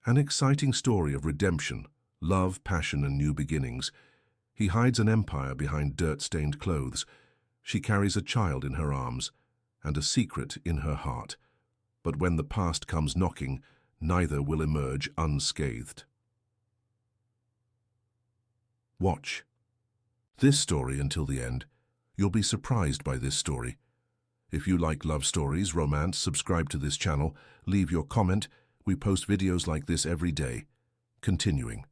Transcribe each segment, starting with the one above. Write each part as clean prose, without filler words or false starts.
An exciting story of redemption, love, passion, and new beginnings. He hides an empire behind dirt-stained clothes. She carries a child in her arms and a secret in her heart. But when the past comes knocking, neither will emerge unscathed. Watch this story until the end. You'll be surprised by this story. If you like love stories, romance, subscribe to this channel, leave your comment. We post videos like this every day. Continuing.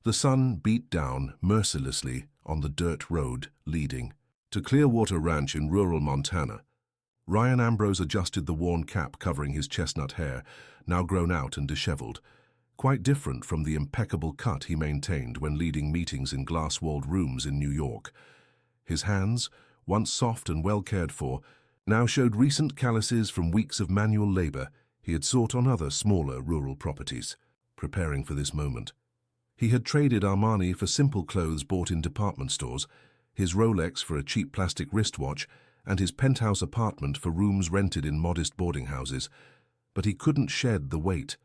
The sun beat down mercilessly on the dirt road leading to Clearwater Ranch in rural Montana. Ryan Ambrose adjusted the worn cap covering his chestnut hair, now grown out and disheveled, quite different from the impeccable cut he maintained when leading meetings in glass-walled rooms in New York. His hands, once soft and well cared for, now showed recent calluses from weeks of manual labor he had sought on other smaller rural properties, preparing for this moment. He had traded Armani for simple clothes bought in department stores, his Rolex for a cheap plastic wristwatch, and his penthouse apartment for rooms rented in modest boarding houses. But he couldn't shed the weight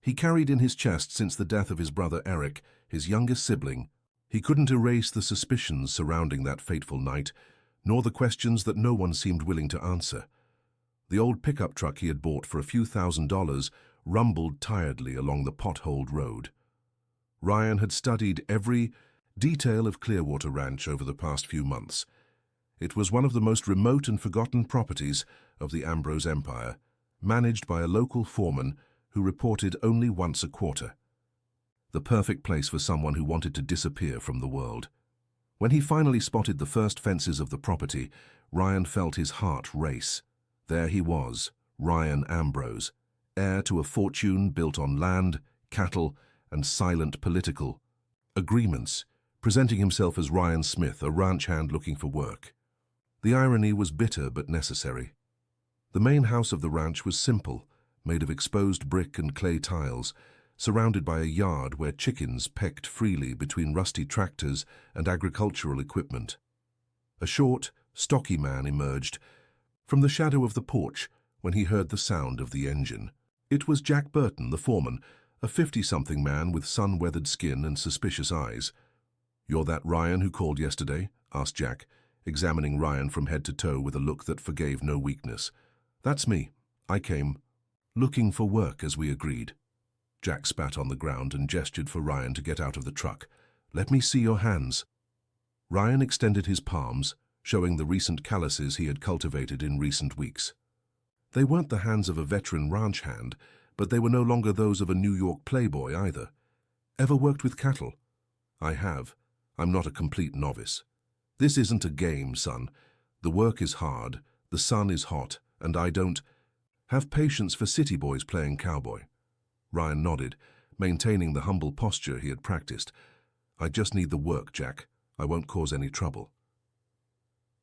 he carried in his chest since the death of his brother Eric, his youngest sibling. He couldn't erase the suspicions surrounding that fateful night, nor the questions that no one seemed willing to answer. The old pickup truck he had bought for a few $1,000s rumbled tiredly along the potholed road. Ryan had studied every detail of Clearwater Ranch over the past few months. It was one of the most remote and forgotten properties of the Ambrose Empire, managed by a local foreman who reported only once a quarter. The perfect place for someone who wanted to disappear from the world. When he finally spotted the first fences of the property, Ryan felt his heart race. There he was, Ryan Ambrose, heir to a fortune built on land, cattle, and silent political agreements, presenting himself as Ryan Smith, a ranch hand looking for work. The irony was bitter but necessary. The main house of the ranch was simple, made of exposed brick and clay tiles, surrounded by a yard where chickens pecked freely between rusty tractors and agricultural equipment. A short, stocky man emerged from the shadow of the porch when he heard the sound of the engine. It was Jack Burton, the foreman, a 50-something man with sun-weathered skin and suspicious eyes. "You're that Ryan who called yesterday?" asked Jack, examining Ryan from head to toe with a look that forgave no weakness. "That's me. I came looking for work, as we agreed." Jack spat on the ground and gestured for Ryan to get out of the truck. "Let me see your hands." Ryan extended his palms, showing the recent calluses he had cultivated in recent weeks. They weren't the hands of a veteran ranch hand, but they were no longer those of a New York playboy either. "Ever worked with cattle?" "I have. I'm not a complete novice. This isn't a game, son. The work is hard, the sun is hot, and I don't have patience for city boys playing cowboy." Ryan nodded, maintaining the humble posture he had practiced. "I just need the work, Jack. I won't cause any trouble."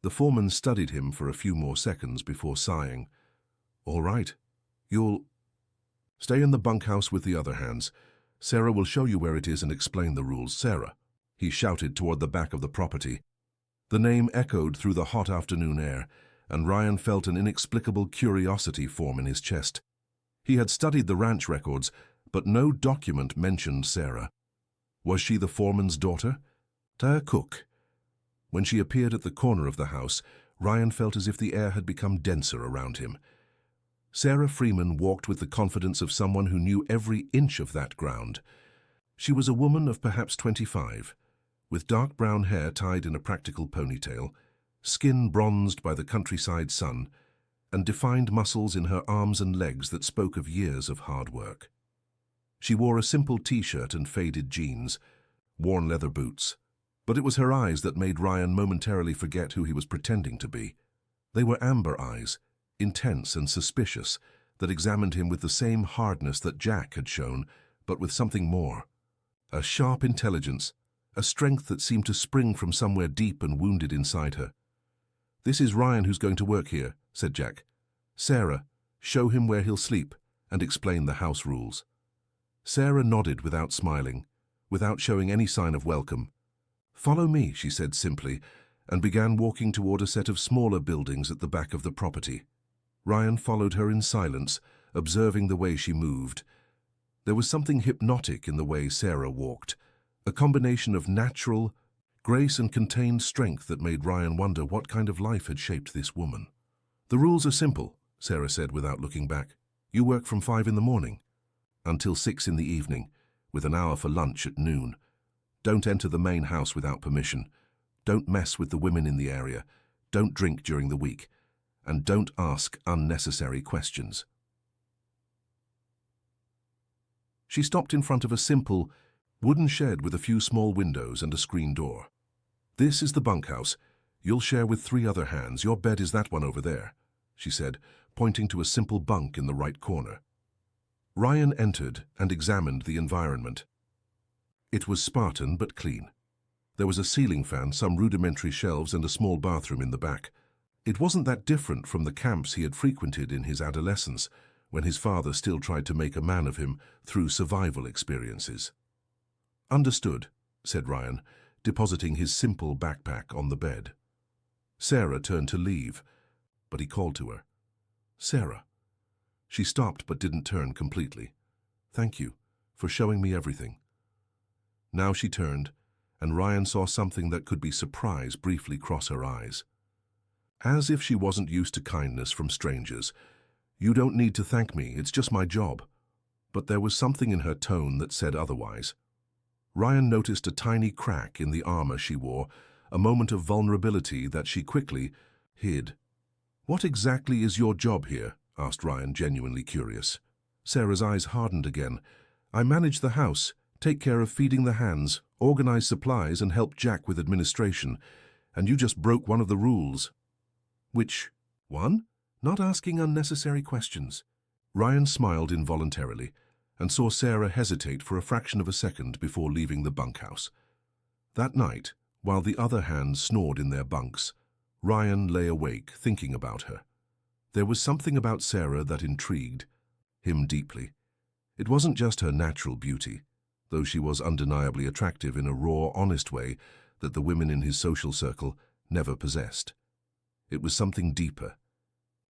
The foreman studied him for a few more seconds before sighing. "All right. You'll stay in the bunkhouse with the other hands. Sarah will show you where it is and explain the rules." "Sarah," he shouted toward the back of the property. The name echoed through the hot afternoon air, and Ryan felt an inexplicable curiosity form in his chest. He had studied the ranch records, but no document mentioned Sarah. Was she the foreman's daughter? "Ta cook." When she appeared at the corner of the house, Ryan felt as if the air had become denser around him. Sarah Freeman walked with the confidence of someone who knew every inch of that ground. She was a woman of perhaps 25, with dark brown hair tied in a practical ponytail, skin bronzed by the countryside sun, and defined muscles in her arms and legs that spoke of years of hard work. She wore a simple t-shirt and faded jeans, worn leather boots, but it was her eyes that made Ryan momentarily forget who he was pretending to be. They were amber eyes, intense and suspicious, that examined him with the same hardness that Jack had shown, but with something more. A sharp intelligence, a strength that seemed to spring from somewhere deep and wounded inside her. "This is Ryan who's going to work here," said Jack. "Sarah, show him where he'll sleep, and explain the house rules." Sarah nodded without smiling, without showing any sign of welcome. "Follow me," she said simply, and began walking toward a set of smaller buildings at the back of the property. Ryan followed her in silence, observing the way she moved. There was something hypnotic in the way Sarah walked, a combination of natural grace and contained strength that made Ryan wonder what kind of life had shaped this woman. "The rules are simple," Sarah said without looking back. "You work from 5 in the morning until 6 in the evening, with an hour for lunch at noon. Don't enter the main house without permission. Don't mess with the women in the area. Don't drink during the week. And don't ask unnecessary questions." She stopped in front of a simple, wooden shed with a few small windows and a screen door. "This is the bunkhouse. You'll share with 3 other hands. Your bed is that one over there," she said, pointing to a simple bunk in the right corner. Ryan entered and examined the environment. It was Spartan but clean. There was a ceiling fan, some rudimentary shelves, and a small bathroom in the back. It wasn't that different from the camps he had frequented in his adolescence, when his father still tried to make a man of him through survival experiences. "Understood," said Ryan, depositing his simple backpack on the bed. Sarah turned to leave, but he called to her. "Sarah." She stopped but didn't turn completely. "Thank you for showing me everything." Now she turned, and Ryan saw something that could be surprise briefly cross her eyes. As if she wasn't used to kindness from strangers. "You don't need to thank me, it's just my job." But there was something in her tone that said otherwise. Ryan noticed a tiny crack in the armor she wore, a moment of vulnerability that she quickly hid. "What exactly is your job here?" asked Ryan, genuinely curious. Sarah's eyes hardened again. "I manage the house, take care of feeding the hands, organize supplies, and help Jack with administration. And you just broke one of the rules." "Which one?" "Not asking unnecessary questions." Ryan smiled involuntarily and saw Sarah hesitate for a fraction of a second before leaving the bunkhouse. That night, while the other hands snored in their bunks, Ryan lay awake thinking about her. There was something about Sarah that intrigued him deeply. It wasn't just her natural beauty, though she was undeniably attractive in a raw, honest way that the women in his social circle never possessed. It was something deeper.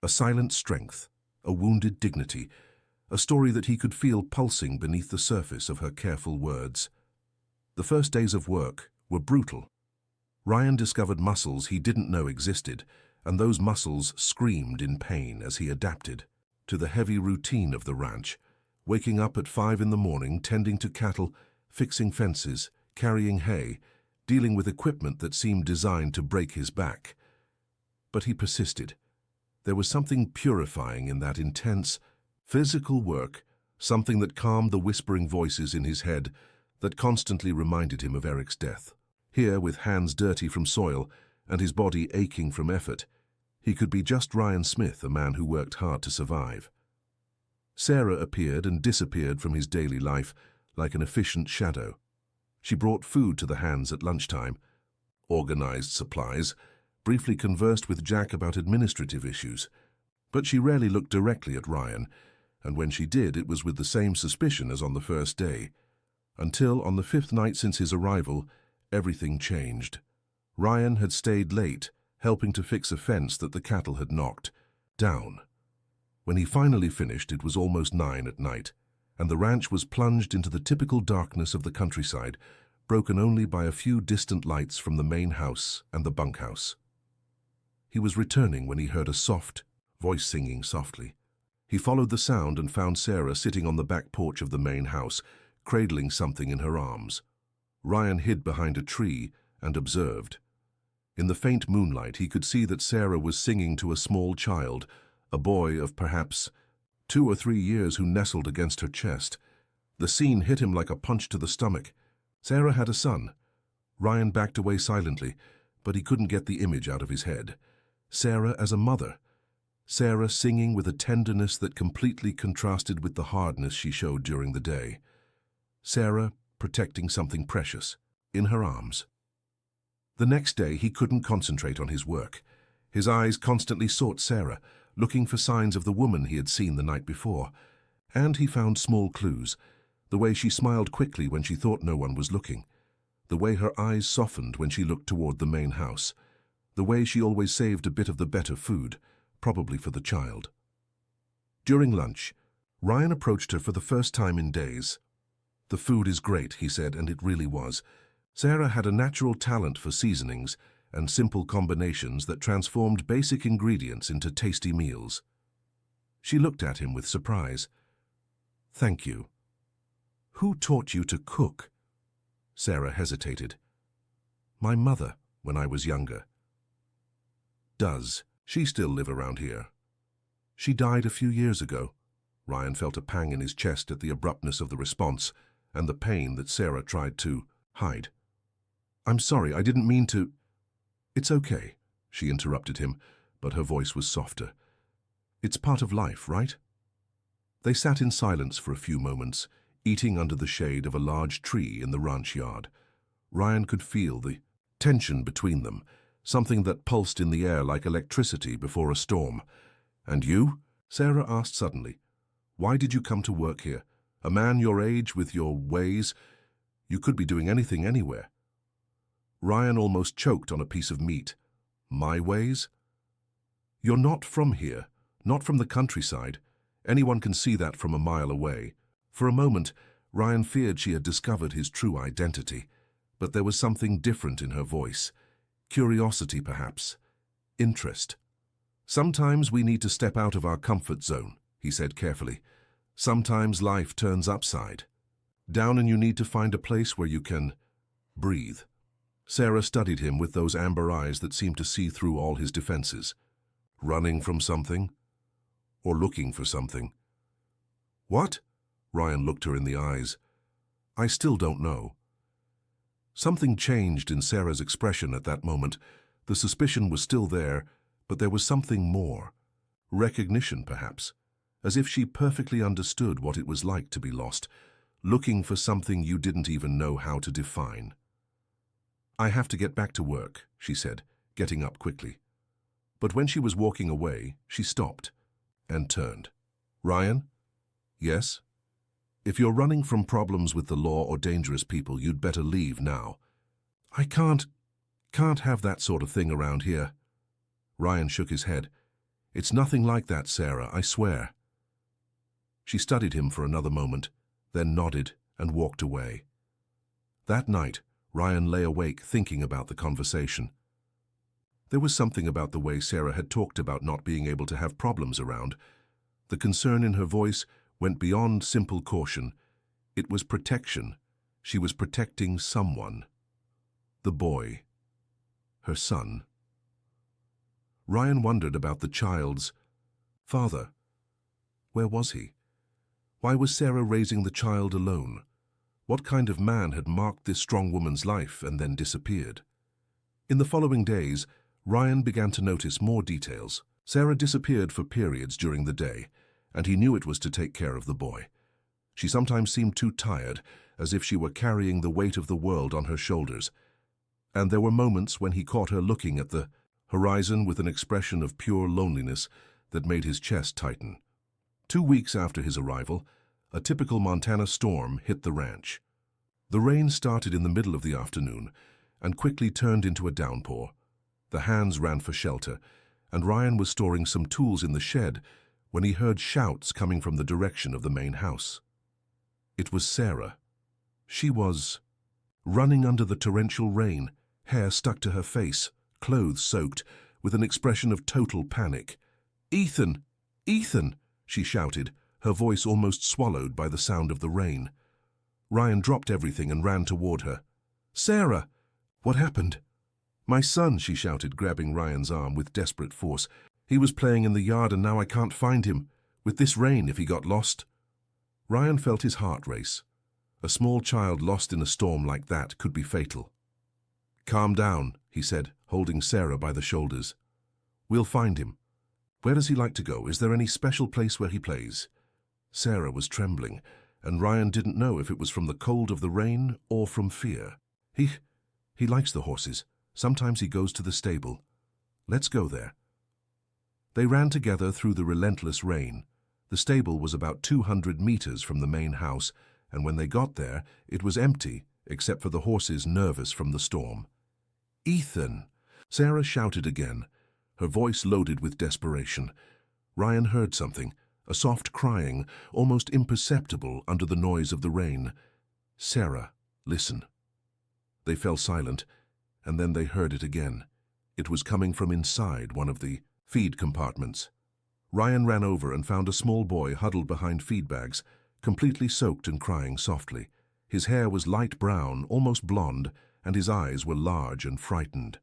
A silent strength, a wounded dignity, a story that he could feel pulsing beneath the surface of her careful words. The first days of work were brutal. Ryan discovered muscles he didn't know existed, and those muscles screamed in pain as he adapted to the heavy routine of the ranch, waking up at 5 in the morning, tending to cattle, fixing fences, carrying hay, dealing with equipment that seemed designed to break his back. But he persisted. There was something purifying in that intense, physical work, something that calmed the whispering voices in his head that constantly reminded him of Eric's death. Here, with hands dirty from soil and his body aching from effort, he could be just Ryan Smith, a man who worked hard to survive. Sarah appeared and disappeared from his daily life like an efficient shadow. She brought food to the hands at lunchtime, organized supplies, briefly conversed with Jack about administrative issues, but she rarely looked directly at Ryan, and when she did, it was with the same suspicion as on the first day. Until, on the 5th night since his arrival, everything changed. Ryan had stayed late, helping to fix a fence that the cattle had knocked down. When he finally finished, it was almost 9 at night, and the ranch was plunged into the typical darkness of the countryside, broken only by a few distant lights from the main house and the bunkhouse. He was returning when he heard a soft voice singing softly. He followed the sound and found Sarah sitting on the back porch of the main house, cradling something in her arms. Ryan hid behind a tree and observed. In the faint moonlight, he could see that Sarah was singing to a small child, a boy of perhaps 2 or 3 years who nestled against her chest. The scene hit him like a punch to the stomach. Sarah had a son. Ryan backed away silently, but he couldn't get the image out of his head. Sarah as a mother. Sarah singing with a tenderness that completely contrasted with the hardness she showed during the day. Sarah protecting something precious in her arms. The next day, he couldn't concentrate on his work. His eyes constantly sought Sarah, looking for signs of the woman he had seen the night before. And he found small clues. The way she smiled quickly when she thought no one was looking. The way her eyes softened when she looked toward the main house. The way she always saved a bit of the better food, probably for the child. During lunch, Ryan approached her for the first time in days. "The food is great," he said, and it really was. Sarah had a natural talent for seasonings and simple combinations that transformed basic ingredients into tasty meals. She looked at him with surprise. "Thank you. Who taught you to cook?" Sarah hesitated. "My mother, when I was younger." "Does she still live around here?" "She died a few years ago." Ryan felt a pang in his chest at the abruptness of the response and the pain that Sarah tried to hide. "I'm sorry, I didn't mean to—" "It's okay," she interrupted him, but her voice was softer. "It's part of life, right?" They sat in silence for a few moments, eating under the shade of a large tree in the ranch yard. Ryan could feel the tension between them, something that pulsed in the air like electricity before a storm. "And you?" Sarah asked suddenly. "Why did you come to work here? A man your age with your ways? You could be doing anything anywhere." Ryan almost choked on a piece of meat. "My ways? You're not from here, not from the countryside. Anyone can see that from a mile away." For a moment, Ryan feared she had discovered his true identity, but there was something different in her voice. Curiosity, perhaps. Interest. "Sometimes we need to step out of our comfort zone," he said carefully. "Sometimes life turns upside down and you need to find a place where you can breathe." Sarah studied him with those amber eyes that seemed to see through all his defenses. "Running from something? Or looking for something?" "What?" Ryan looked her in the eyes. "I still don't know." Something changed in Sarah's expression at that moment. The suspicion was still there, but there was something more. Recognition, perhaps, as if she perfectly understood what it was like to be lost, looking for something you didn't even know how to define. "I have to get back to work," she said, getting up quickly. But when she was walking away, she stopped and turned. "Ryan?" "Yes?" "If you're running from problems with the law or dangerous people, you'd better leave now." "I can't have that sort of thing around here." Ryan shook his head. "It's nothing like that, Sarah, I swear." She studied him for another moment, then nodded and walked away. That night, Ryan lay awake thinking about the conversation. There was something about the way Sarah had talked about not being able to have problems around. The concern in her voice went beyond simple caution. It was protection. She was protecting someone. The boy. Her son. Ryan wondered about the child's father. Where was he? Why was Sarah raising the child alone? What kind of man had marked this strong woman's life and then disappeared? In the following days, Ryan began to notice more details. Sarah disappeared for periods during the day, and he knew it was to take care of the boy. She sometimes seemed too tired, as if she were carrying the weight of the world on her shoulders. And there were moments when he caught her looking at the horizon with an expression of pure loneliness that made his chest tighten. 2 weeks after his arrival, a typical Montana storm hit the ranch. The rain started in the middle of the afternoon and quickly turned into a downpour. The hands ran for shelter, and Ryan was storing some tools in the shed when he heard shouts coming from the direction of the main house. It was Sarah. She was running under the torrential rain, hair stuck to her face, clothes soaked, with an expression of total panic. "Ethan! Ethan!" she shouted, her voice almost swallowed by the sound of the rain. Ryan dropped everything and ran toward her. "Sarah! What happened?" "My son," she shouted, grabbing Ryan's arm with desperate force. "He was playing in the yard and now I can't find him. With this rain, if he got lost." Ryan felt his heart race. A small child lost in a storm like that could be fatal. "Calm down," he said, holding Sarah by the shoulders. "We'll find him. Where does he like to go? Is there any special place where he plays?" Sarah was trembling, and Ryan didn't know if it was from the cold of the rain or from fear. He likes the horses. Sometimes he goes to the stable. Let's go there." They ran together through the relentless rain. The stable was about 200 meters from the main house, and when they got there, it was empty, except for the horses nervous from the storm. "Ethan!" Sarah shouted again, her voice loaded with desperation. Ryan heard something, a soft crying, almost imperceptible under the noise of the rain. "Sarah, listen." They fell silent, and then they heard it again. It was coming from inside one of the feed compartments. Ryan ran over and found a small boy huddled behind feed bags, completely soaked and crying softly. His hair was light brown, almost blonde, and his eyes were large and frightened.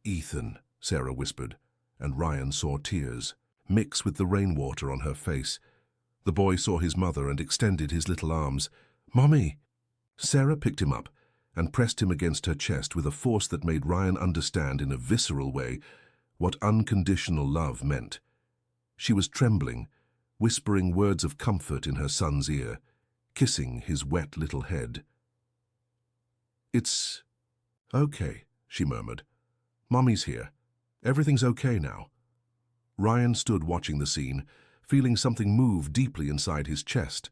"Ethan," Sarah whispered, and Ryan saw tears mix with the rainwater on her face. The boy saw his mother and extended his little arms. "Mommy!" Sarah picked him up and pressed him against her chest with a force that made Ryan understand in a visceral way what unconditional love meant. She was trembling, whispering words of comfort in her son's ear, kissing his wet little head. "It's okay," she murmured. "Mommy's here. Everything's okay now." Ryan stood watching the scene, feeling something move deeply inside his chest.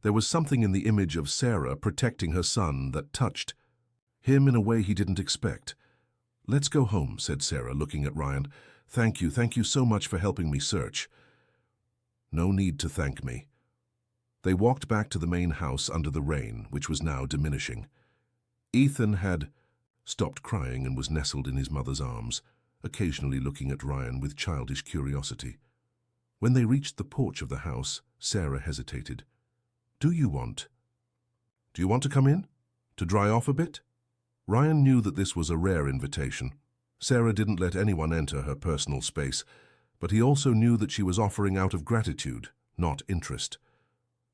There was something in the image of Sarah protecting her son that touched him in a way he didn't expect. "Let's go home," said Sarah, looking at Ryan. Thank you so much for helping me search." "No need to thank me." They walked back to the main house under the rain, which was now diminishing. Ethan had stopped crying and was nestled in his mother's arms, occasionally looking at Ryan with childish curiosity. When they reached the porch of the house, Sarah hesitated. Do you want to come in? To dry off a bit?" Ryan knew that this was a rare invitation. Sarah didn't let anyone enter her personal space, but he also knew that she was offering out of gratitude, not interest.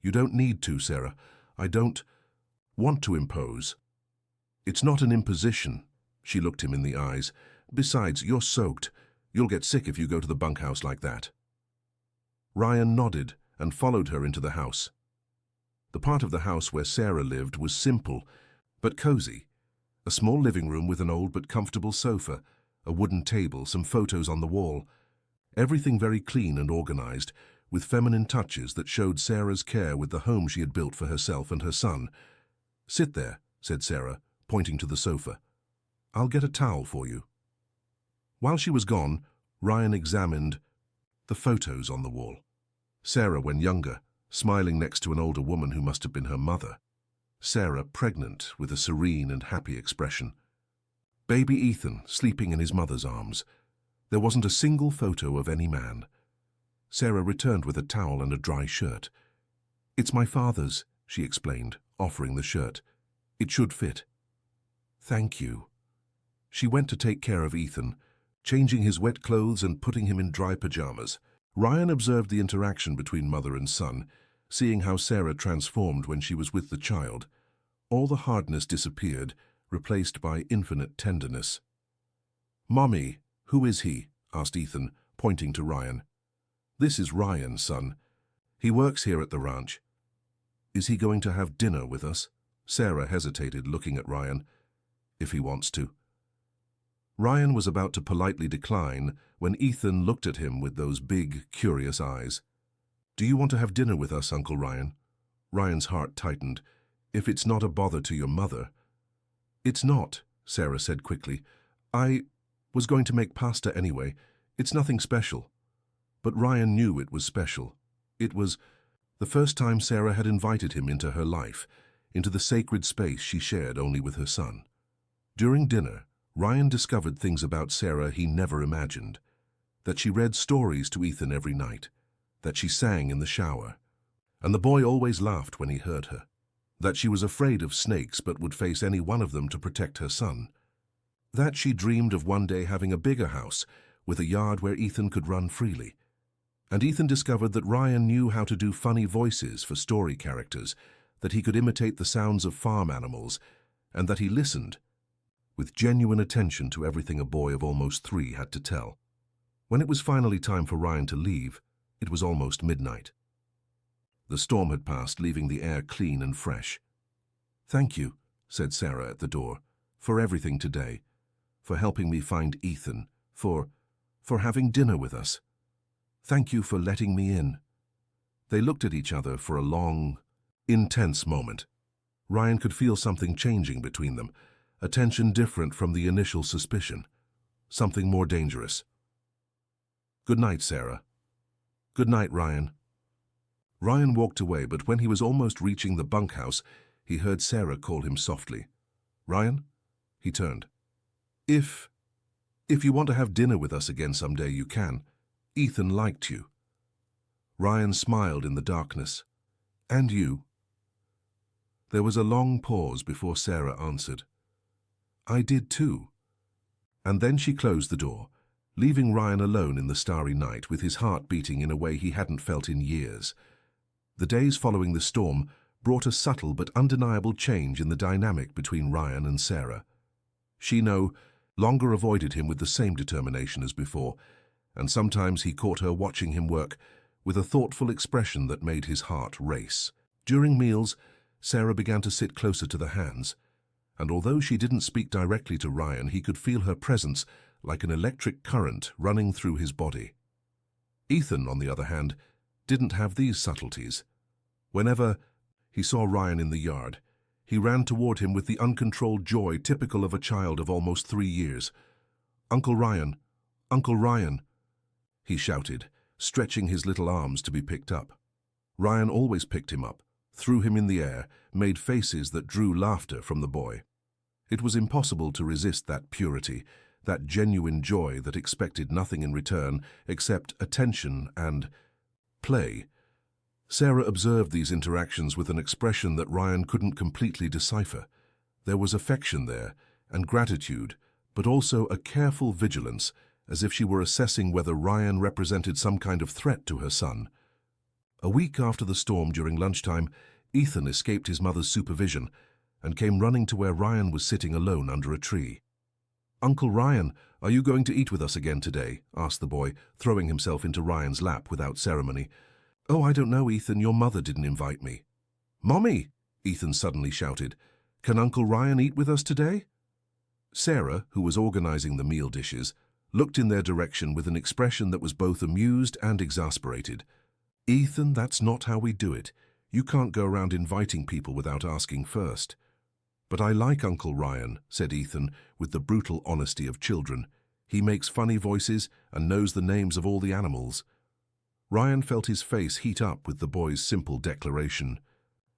"You don't need to, Sarah. I don't want to impose." "It's not an imposition." She looked him in the eyes. "Besides, you're soaked. You'll get sick if you go to the bunkhouse like that." Ryan nodded and followed her into the house. The part of the house where Sarah lived was simple, but cozy. A small living room with an old but comfortable sofa, a wooden table, some photos on the wall. Everything very clean and organized, with feminine touches that showed Sarah's care with the home she had built for herself and her son. "Sit there," said Sarah, pointing to the sofa. "I'll get a towel for you." While she was gone, Ryan examined the photos on the wall. Sarah when younger, smiling next to an older woman who must have been her mother. Sarah pregnant with a serene and happy expression. Baby Ethan sleeping in his mother's arms. There wasn't a single photo of any man. Sarah returned with a towel and a dry shirt. "It's my father's," she explained, offering the shirt. "It should fit." "Thank you." She went to take care of Ethan, changing his wet clothes and putting him in dry pajamas. Ryan observed the interaction between mother and son, seeing how Sarah transformed when she was with the child. All the hardness disappeared, replaced by infinite tenderness. "Mommy, who is he?" asked Ethan, pointing to Ryan. "This is Ryan, son. He works here at the ranch." "Is he going to have dinner with us?" Sarah hesitated, looking at Ryan. "If he wants to." Ryan was about to politely decline when Ethan looked at him with those big, curious eyes. "Do you want to have dinner with us, Uncle Ryan?" Ryan's heart tightened. "If it's not a bother to your mother." "It's not," Sarah said quickly. "I was going to make pasta anyway. It's nothing special." But Ryan knew it was special. It was the first time Sarah had invited him into her life, into the sacred space she shared only with her son. During dinner, Ryan discovered things about Sarah he never imagined. That she read stories to Ethan every night. That she sang in the shower. And the boy always laughed when he heard her. That she was afraid of snakes but would face any one of them to protect her son. That she dreamed of one day having a bigger house, with a yard where Ethan could run freely. And Ethan discovered that Ryan knew how to do funny voices for story characters, that he could imitate the sounds of farm animals, and that he listened with genuine attention to everything a boy of almost 3 had to tell. When it was finally time for Ryan to leave, it was almost midnight. The storm had passed, leaving the air clean and fresh. "Thank you," said Sarah at the door, "for everything today, for helping me find Ethan, for having dinner with us. Thank you for letting me in." They looked at each other for a long, intense moment. Ryan could feel something changing between them, a tension different from the initial suspicion, something more dangerous. "Good night, Sarah." "Good night, Ryan." Ryan walked away, but when he was almost reaching the bunkhouse, he heard Sarah call him softly. "Ryan?" He turned. If you want to have dinner with us again someday, you can. Ethan liked you." Ryan smiled in the darkness. "And you?" There was a long pause before Sarah answered. "I did too." And then she closed the door, leaving Ryan alone in the starry night with his heart beating in a way he hadn't felt in years. The days following the storm brought a subtle but undeniable change in the dynamic between Ryan and Sarah. She no longer avoided him with the same determination as before, and sometimes he caught her watching him work with a thoughtful expression that made his heart race. During meals, Sarah began to sit closer to the hands, and although she didn't speak directly to Ryan, he could feel her presence like an electric current running through his body. Ethan, on the other hand, didn't have these subtleties. Whenever he saw Ryan in the yard, he ran toward him with the uncontrolled joy typical of a child of almost 3 years. "Uncle Ryan! Uncle Ryan!" he shouted, stretching his little arms to be picked up. Ryan always picked him up, threw him in the air, made faces that drew laughter from the boy. It was impossible to resist that purity, that genuine joy that expected nothing in return except attention and play. Sarah observed these interactions with an expression that Ryan couldn't completely decipher. There was affection there, and gratitude, but also a careful vigilance, as if she were assessing whether Ryan represented some kind of threat to her son. A week after the storm, during lunchtime, Ethan escaped his mother's supervision and came running to where Ryan was sitting alone under a tree. "Uncle Ryan, are you going to eat with us again today?" asked the boy, throwing himself into Ryan's lap without ceremony. "Oh, I don't know, Ethan. Your mother didn't invite me." "Mommy!" Ethan suddenly shouted. "Can Uncle Ryan eat with us today?" Sarah, who was organizing the meal dishes, looked in their direction with an expression that was both amused and exasperated. "Ethan, that's not how we do it. You can't go around inviting people without asking first." "But I like Uncle Ryan," said Ethan, with the brutal honesty of children. "He makes funny voices and knows the names of all the animals." Ryan felt his face heat up with the boy's simple declaration.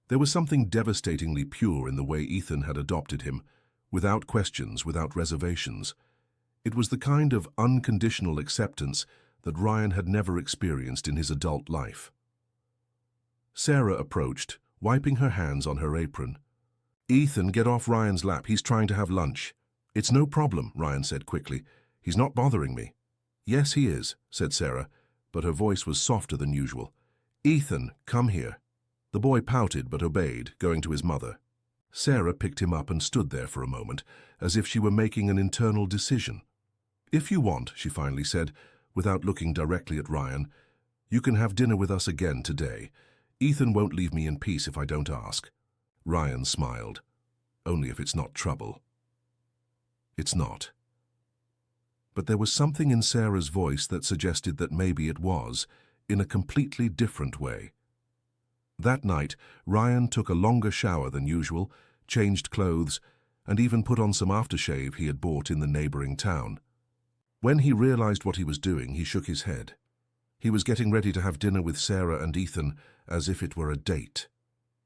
There was something devastatingly pure in the way Ethan had adopted him, without questions, without reservations. It was the kind of unconditional acceptance that Ryan had never experienced in his adult life. Sarah approached, wiping her hands on her apron. "Ethan, get off Ryan's lap. He's trying to have lunch." "It's no problem," Ryan said quickly. "He's not bothering me." "Yes, he is," said Sarah, but her voice was softer than usual. "Ethan, come here." The boy pouted but obeyed, going to his mother. Sarah picked him up and stood there for a moment, as if she were making an internal decision. "If you want," she finally said, without looking directly at Ryan, "you can have dinner with us again today. Ethan won't leave me in peace if I don't ask." Ryan smiled. "Only if it's not trouble." "It's not." But there was something in Sarah's voice that suggested that maybe it was, in a completely different way. That night, Ryan took a longer shower than usual, changed clothes, and even put on some aftershave he had bought in the neighboring town. When he realized what he was doing, he shook his head. He was getting ready to have dinner with Sarah and Ethan as if it were a date,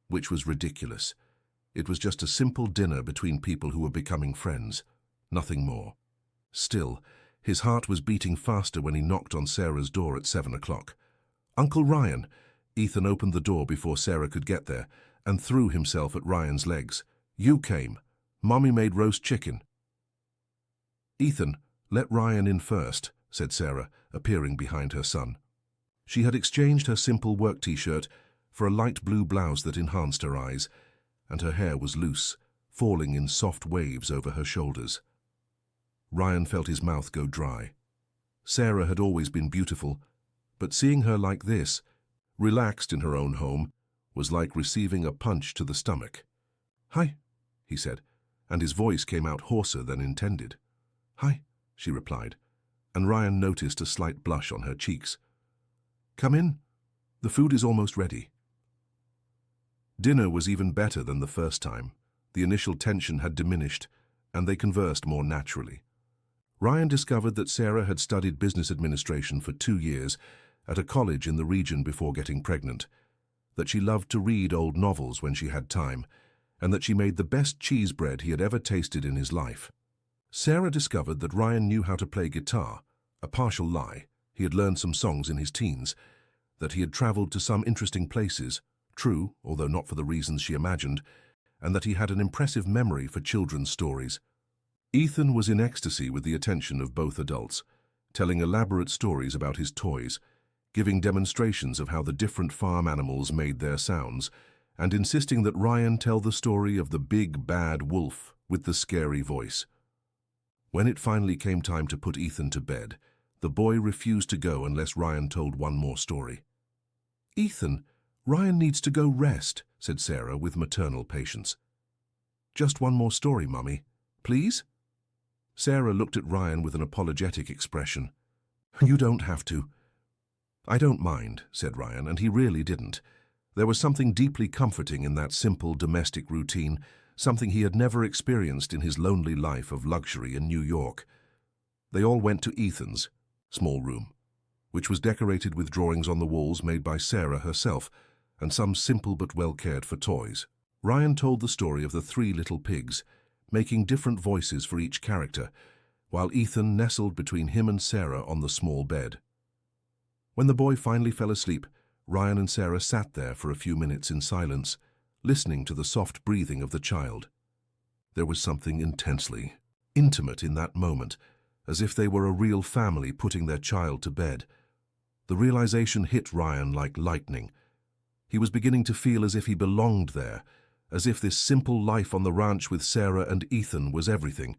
which was ridiculous. It was just a simple dinner between people who were becoming friends, nothing more. Still, his heart was beating faster when he knocked on Sarah's door at 7 o'clock. "Uncle Ryan!" Ethan opened the door before Sarah could get there and threw himself at Ryan's legs. "You came. Mommy made roast chicken." "Ethan, let Ryan in first," said Sarah, appearing behind her son. She had exchanged her simple work t-shirt for a light blue blouse that enhanced her eyes, and her hair was loose, falling in soft waves over her shoulders. Ryan felt his mouth go dry. Sarah had always been beautiful, but seeing her like this, relaxed in her own home, was like receiving a punch to the stomach. "Hi," he said, and his voice came out hoarser than intended. "Hi," she replied, and Ryan noticed a slight blush on her cheeks. "Come in. The food is almost ready." Dinner was even better than the first time. The initial tension had diminished, and they conversed more naturally. Ryan discovered that Sarah had studied business administration for 2 years at a college in the region before getting pregnant. that she loved to read old novels when she had time, and that she made the best cheese bread he had ever tasted in his life. Sarah discovered that Ryan knew how to play guitar, a partial lie. He had learned some songs in his teens, that he had traveled to some interesting places, true, although not for the reasons she imagined, and that he had an impressive memory for children's stories. Ethan was in ecstasy with the attention of both adults, telling elaborate stories about his toys, giving demonstrations of how the different farm animals made their sounds, and insisting that Ryan tell the story of the big bad wolf with the scary voice. When it finally came time to put Ethan to bed, the boy refused to go unless Ryan told one more story. "Ethan, Ryan needs to go rest," said Sarah with maternal patience. "Just one more story, Mummy, please?" Sarah looked at Ryan with an apologetic expression. "You don't have to." "I don't mind," said Ryan, and he really didn't. There was something deeply comforting in that simple domestic routine, something he had never experienced in his lonely life of luxury in New York. They all went to Ethan's small room, which was decorated with drawings on the walls made by Sarah herself, and some simple but well-cared-for toys. Ryan told the story of the 3 little pigs, making different voices for each character, while Ethan nestled between him and Sarah on the small bed. When the boy finally fell asleep, Ryan and Sarah sat there for a few minutes in silence, listening to the soft breathing of the child. There was something intensely intimate in that moment, as if they were a real family putting their child to bed. The realization hit Ryan like lightning. He was beginning to feel as if he belonged there, as if this simple life on the ranch with Sarah and Ethan was everything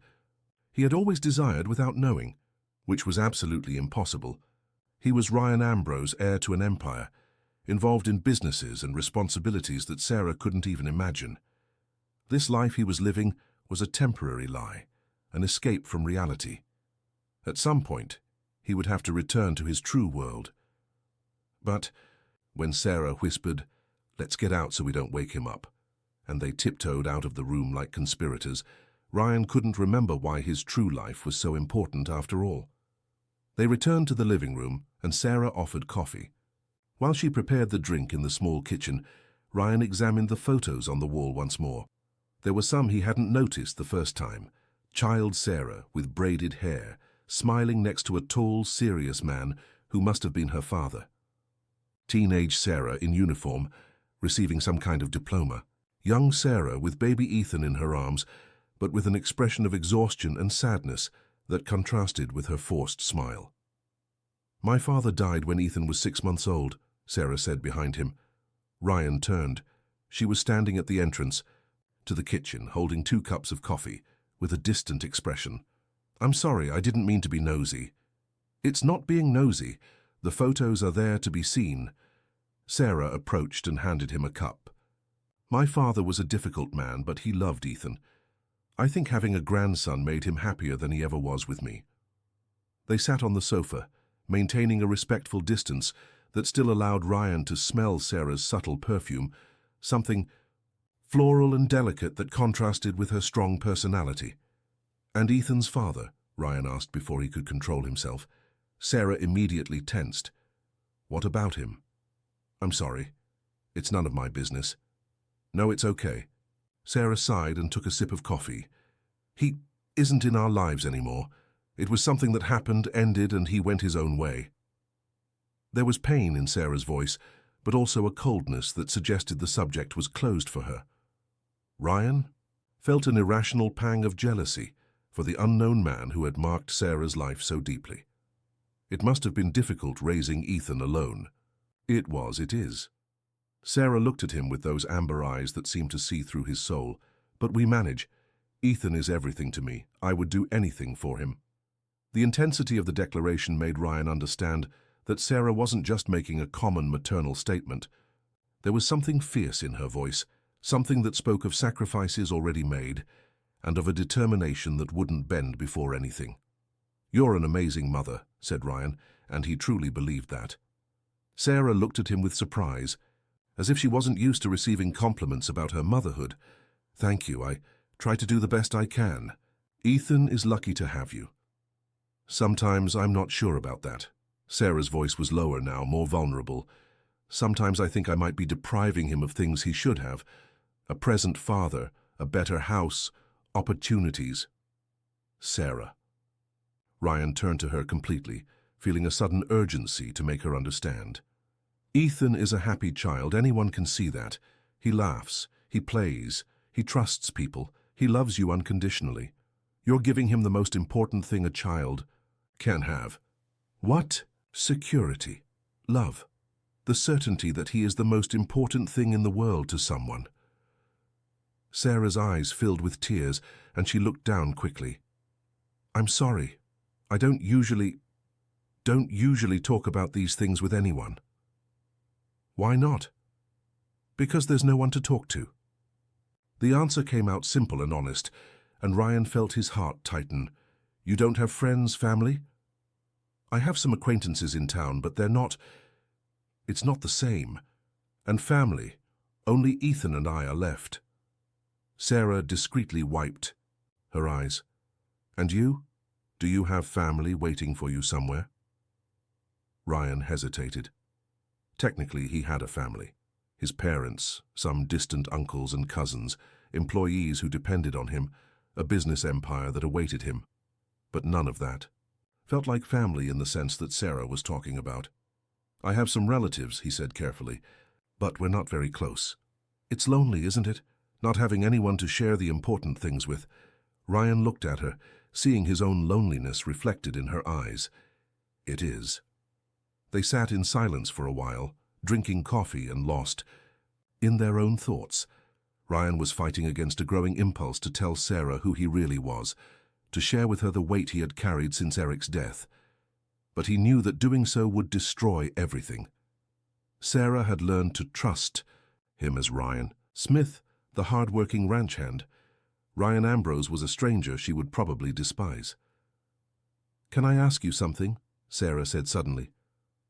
he had always desired without knowing, which was absolutely impossible. He was Ryan Ambrose, heir to an empire, involved in businesses and responsibilities that Sarah couldn't even imagine. This life he was living was a temporary lie, an escape from reality. At some point, he would have to return to his true world. But when Sarah whispered, "Let's get out so we don't wake him up," and they tiptoed out of the room like conspirators, Ryan couldn't remember why his true life was so important after all. They returned to the living room, and Sarah offered coffee. While she prepared the drink in the small kitchen, Ryan examined the photos on the wall once more. There were some he hadn't noticed the first time. Child Sarah, with braided hair, smiling next to a tall, serious man who must have been her father. Teenage Sarah in uniform, receiving some kind of diploma. Young Sarah with baby Ethan in her arms, but with an expression of exhaustion and sadness that contrasted with her forced smile. "My father died when Ethan was 6 months old," Sarah said behind him. Ryan turned. She was standing at the entrance to the kitchen, holding 2 cups of coffee, with a distant expression. "I'm sorry, I didn't mean to be nosy." "It's not being nosy. The photos are there to be seen." Sarah approached and handed him a cup. "My father was a difficult man, but he loved Ethan. I think having a grandson made him happier than he ever was with me." They sat on the sofa, maintaining a respectful distance that still allowed Ryan to smell Sarah's subtle perfume, something floral and delicate that contrasted with her strong personality. "And Ethan's father?" Ryan asked before he could control himself. Sarah immediately tensed. "What about him?" "I'm sorry. It's none of my business." "No, it's okay." Sarah sighed and took a sip of coffee. "He isn't in our lives anymore. It was something that happened, ended, and he went his own way." There was pain in Sarah's voice, but also a coldness that suggested the subject was closed for her. Ryan felt an irrational pang of jealousy for the unknown man who had marked Sarah's life so deeply. It must have been difficult raising Ethan alone. It was, it is. Sarah looked at him with those amber eyes that seemed to see through his soul. "But we manage. Ethan is everything to me. I would do anything for him." The intensity of the declaration made Ryan understand that Sarah wasn't just making a common maternal statement. There was something fierce in her voice, something that spoke of sacrifices already made, and of a determination that wouldn't bend before anything. "You're an amazing mother," said Ryan, and he truly believed that. Sarah looked at him with surprise, as if she wasn't used to receiving compliments about her motherhood. "Thank you. I try to do the best I can. Ethan is lucky to have you." "Sometimes I'm not sure about that." Sarah's voice was lower now, more vulnerable. Sometimes I think I might be depriving him of things he should have. A present father, a better house, opportunities. Sarah. Ryan turned to her completely, feeling a sudden urgency to make her understand. Ethan is a happy child, anyone can see that. He laughs, he plays, he trusts people, he loves you unconditionally. You're giving him the most important thing a child can have. What? Security. Love. The certainty that he is the most important thing in the world to someone. Sarah's eyes filled with tears, and she looked down quickly. I'm sorry. I don't usually talk about these things with anyone. Why not? Because there's no one to talk to. The answer came out simple and honest, and Ryan felt his heart tighten. You don't have friends, family? I have some acquaintances in town, but it's not the same. And family, only Ethan and I are left. Sarah discreetly wiped her eyes. And you? Do you have family waiting for you somewhere? Ryan hesitated. Technically, he had a family. His parents, some distant uncles and cousins, employees who depended on him, a business empire that awaited him. But none of that. Felt like family in the sense that Sarah was talking about. I have some relatives, he said carefully, but we're not very close. It's lonely, isn't it? Not having anyone to share the important things with. Ryan looked at her, seeing his own loneliness reflected in her eyes. It is. They sat in silence for a while, drinking coffee and lost in their own thoughts. Ryan was fighting against a growing impulse to tell Sarah who he really was, to share with her the weight he had carried since Eric's death. But he knew that doing so would destroy everything. Sarah had learned to trust him as Ryan Smith, the hard-working ranch hand. Ryan Ambrose was a stranger she would probably despise. Can I ask you something? Sarah said suddenly.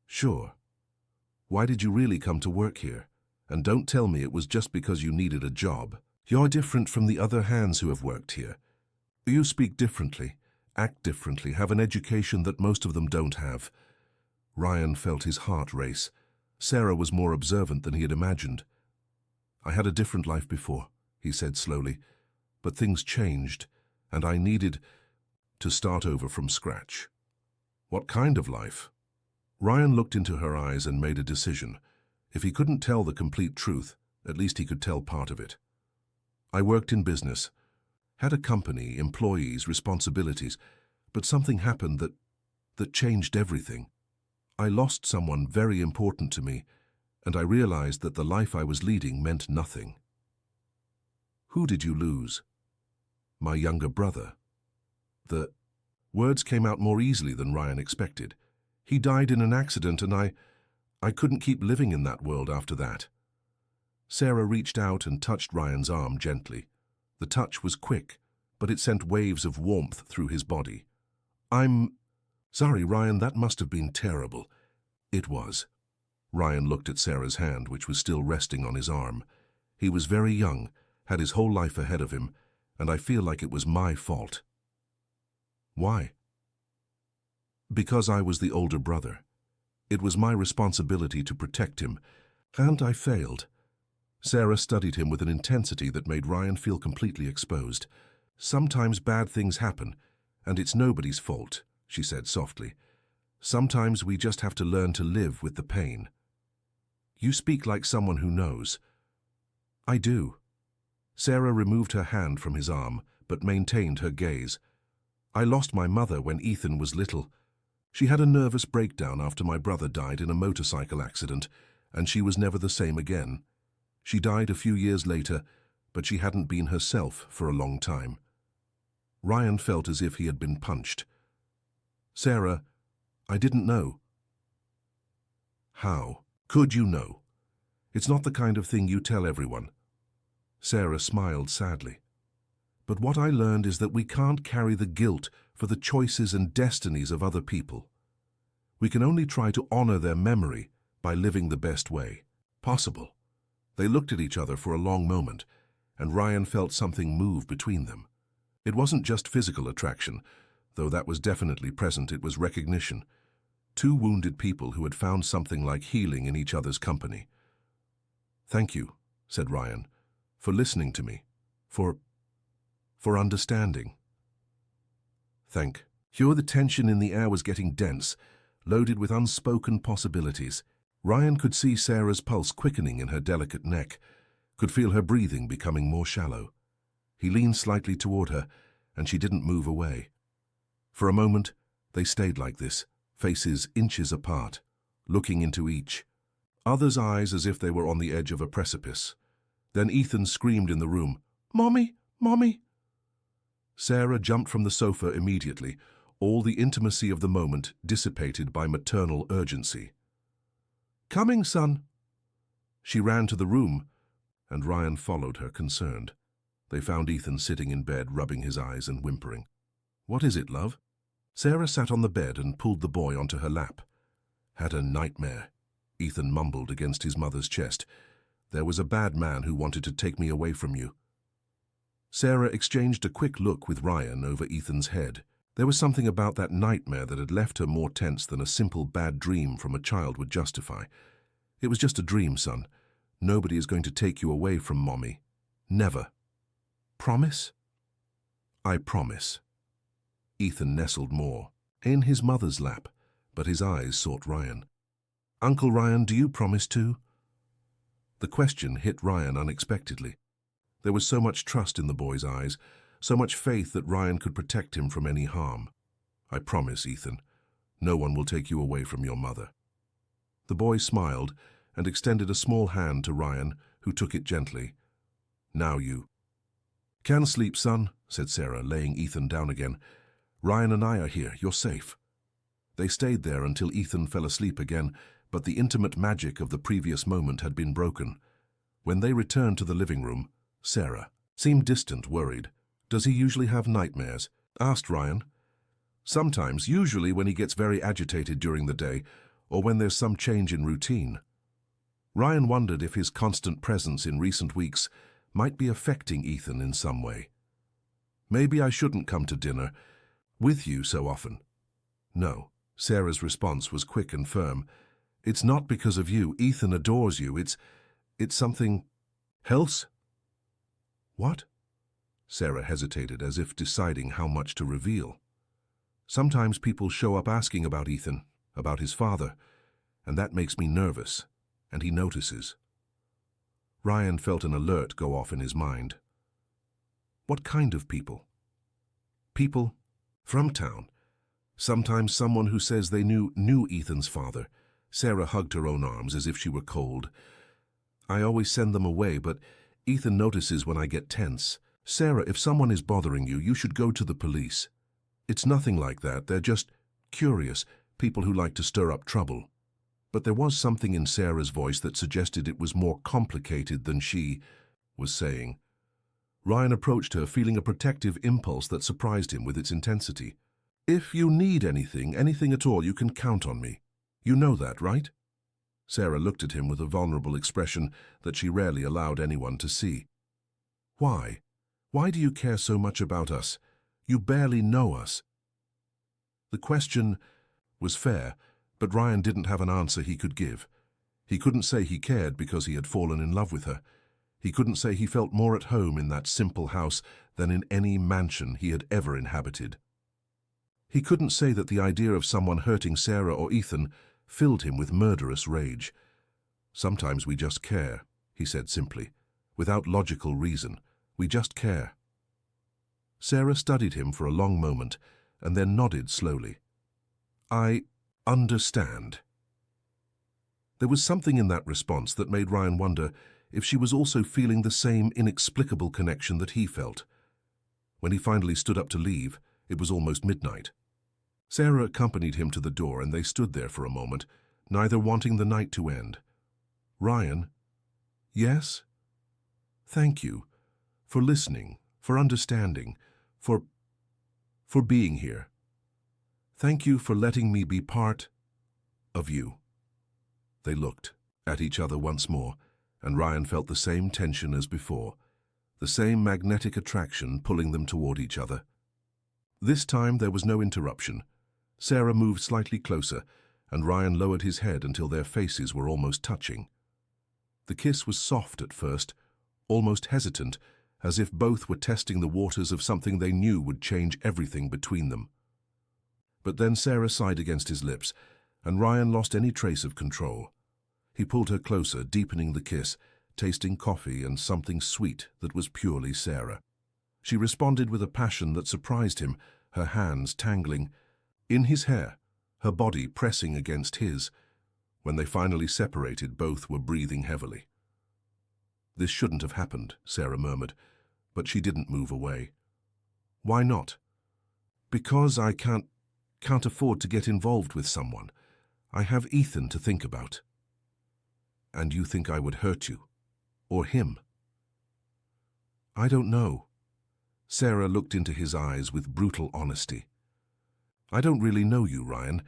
Sure. Why did you really come to work here? And don't tell me it was just because you needed a job. You're different from the other hands who have worked here. You speak differently, act differently, have an education that most of them don't have. Ryan felt his heart race. Sarah was more observant than he had imagined. I had a different life before, he said slowly, but things changed, and I needed to start over from scratch. What kind of life? Ryan looked into her eyes and made a decision. If he couldn't tell the complete truth, at least he could tell part of it. I worked in business, had a company, employees, responsibilities, but something happened that changed everything. I lost someone very important to me, and I realized that the life I was leading meant nothing. Who did you lose? My younger brother. The words came out more easily than Ryan expected. He died in an accident, and I couldn't keep living in that world after that. Sarah reached out and touched Ryan's arm gently. The touch was quick, but it sent waves of warmth through his body. I'm sorry, Ryan, that must have been terrible. It was. Ryan looked at Sarah's hand, which was still resting on his arm. He was very young, had his whole life ahead of him, and I feel like it was my fault. Why? Because I was the older brother. It was my responsibility to protect him, and I failed. Sarah studied him with an intensity that made Ryan feel completely exposed. Sometimes bad things happen, and it's nobody's fault, she said softly. Sometimes we just have to learn to live with the pain. You speak like someone who knows. I do. Sarah removed her hand from his arm, but maintained her gaze. I lost my mother when Ethan was little. She had a nervous breakdown after my brother died in a motorcycle accident, and she was never the same again. She died a few years later, but she hadn't been herself for a long time. Ryan felt as if he had been punched. Sarah, I didn't know. How could you know? It's not the kind of thing you tell everyone. Sarah smiled sadly. But what I learned is that we can't carry the guilt for the choices and destinies of other people. We can only try to honor their memory by living the best way possible. They looked at each other for a long moment, and Ryan felt something move between them. It wasn't just physical attraction, though that was definitely present, it was recognition. Two wounded people who had found something like healing in each other's company. "Thank you," said Ryan, "for listening to me, for understanding." Thank you. The tension in the air was getting dense, loaded with unspoken possibilities. Ryan could see Sarah's pulse quickening in her delicate neck, could feel her breathing becoming more shallow. He leaned slightly toward her, and she didn't move away. For a moment, they stayed like this, faces inches apart, looking into each, others' eyes as if they were on the edge of a precipice. Then Ethan screamed in the room, "Mommy! Mommy!" Sarah jumped from the sofa immediately, all the intimacy of the moment dissipated by maternal urgency. "Coming, son." She ran to the room, and Ryan followed her, concerned. They found Ethan sitting in bed, rubbing his eyes and whimpering. "What is it, love?" Sarah sat on the bed and pulled the boy onto her lap. "Had a nightmare," Ethan mumbled against his mother's chest. "There was a bad man who wanted to take me away from you." Sarah exchanged a quick look with Ryan over Ethan's head. There was something about that nightmare that had left her more tense than a simple bad dream from a child would justify. "It was just a dream, son. Nobody is going to take you away from Mommy. Never." "Promise?" "I promise." Ethan nestled more, in his mother's lap, but his eyes sought Ryan. "Uncle Ryan, do you promise too?" The question hit Ryan unexpectedly. There was so much trust in the boy's eyes, so much faith that Ryan could protect him from any harm. "I promise, Ethan. No one will take you away from your mother." The boy smiled and extended a small hand to Ryan, who took it gently. "Now you." "Can sleep, son," said Sarah, laying Ethan down again. "Ryan and I are here. You're safe." They stayed there until Ethan fell asleep again, but the intimate magic of the previous moment had been broken. When they returned to the living room, Sarah seemed distant, worried. "Does he usually have nightmares?" asked Ryan. "Sometimes, usually when he gets very agitated during the day, or when there's some change in routine." Ryan wondered if his constant presence in recent weeks might be affecting Ethan in some way. "Maybe I shouldn't come to dinner with you so often." "No." Sarah's response was quick and firm. "It's not because of you. Ethan adores you. It's something else." "What?" Sarah hesitated, as if deciding how much to reveal. "Sometimes people show up asking about Ethan, about his father, and that makes me nervous, and he notices." Ryan felt an alert go off in his mind. "What kind of people?" "People from town. Sometimes someone who says they knew Ethan's father." Sarah hugged her own arms as if she were cold. "I always send them away, but Ethan notices when I get tense. Sarah, if someone is bothering you, you should go to the police." "It's nothing like that. They're just curious, people who like to stir up trouble." But there was something in Sarah's voice that suggested it was more complicated than she was saying. Ryan approached her, feeling a protective impulse that surprised him with its intensity. "If you need anything at all, you can count on me. You know that, right?" Sarah looked at him with a vulnerable expression that she rarely allowed anyone to see. "Why? Why do you care so much about us? You barely know us." The question was fair, but Ryan didn't have an answer he could give. He couldn't say he cared because he had fallen in love with her. He couldn't say he felt more at home in that simple house than in any mansion he had ever inhabited. He couldn't say that the idea of someone hurting Sarah or Ethan filled him with murderous rage. "Sometimes we just care," he said simply, without logical reason. "We just care." Sarah studied him for a long moment and then nodded slowly. "I understand." There was something in that response that made Ryan wonder if she was also feeling the same inexplicable connection that he felt. When he finally stood up to leave, it was almost midnight. Sarah accompanied him to the door, and they stood there for a moment, neither wanting the night to end. "Ryan?" "Yes?" "Thank you for listening, for understanding, for being here. Thank you for letting me be part of you." They looked at each other once more, and Ryan felt the same tension as before, the same magnetic attraction pulling them toward each other. This time there was no interruption. Sarah moved slightly closer, and Ryan lowered his head until their faces were almost touching. The kiss was soft at first, almost hesitant, as if both were testing the waters of something they knew would change everything between them. But then Sarah sighed against his lips, and Ryan lost any trace of control. He pulled her closer, deepening the kiss, tasting coffee and something sweet that was purely Sarah. She responded with a passion that surprised him, her hands tangling in his hair, her body pressing against his. When they finally separated, both were breathing heavily. "This shouldn't have happened," Sarah murmured, but she didn't move away. "Why not?" "Because I can't afford to get involved with someone. I have Ethan to think about." "And you think I would hurt you? Or him?" "I don't know." Sarah looked into his eyes with brutal honesty. "I don't really know you, Ryan.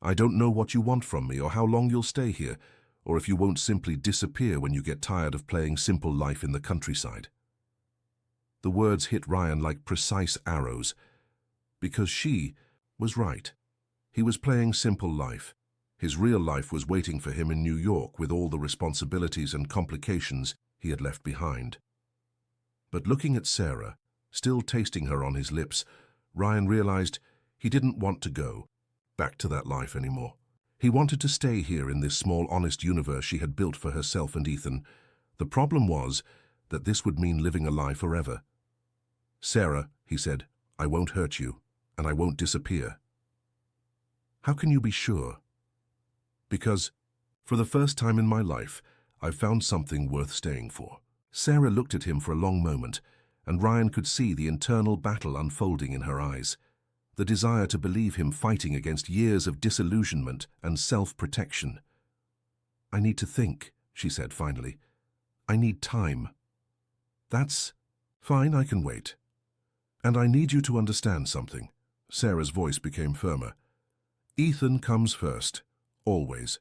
I don't know what you want from me or how long you'll stay here, or if you won't simply disappear when you get tired of playing simple life in the countryside." The words hit Ryan like precise arrows, because she was right. He was playing simple life. His real life was waiting for him in New York with all the responsibilities and complications he had left behind. But looking at Sarah, still tasting her on his lips, Ryan realized he didn't want to go back to that life anymore. He wanted to stay here in this small, honest universe she had built for herself and Ethan. The problem was that this would mean living a lie forever. "Sarah," he said, "I won't hurt you, and I won't disappear." "How can you be sure?" "Because, for the first time in my life, I've found something worth staying for." Sarah looked at him for a long moment, and Ryan could see the internal battle unfolding in her eyes, the desire to believe him fighting against years of disillusionment and self-protection. "I need to think," she said finally. "I need time." "That's fine, I can wait. And I need you to understand something." Sarah's voice became firmer. "Ethan comes first, always.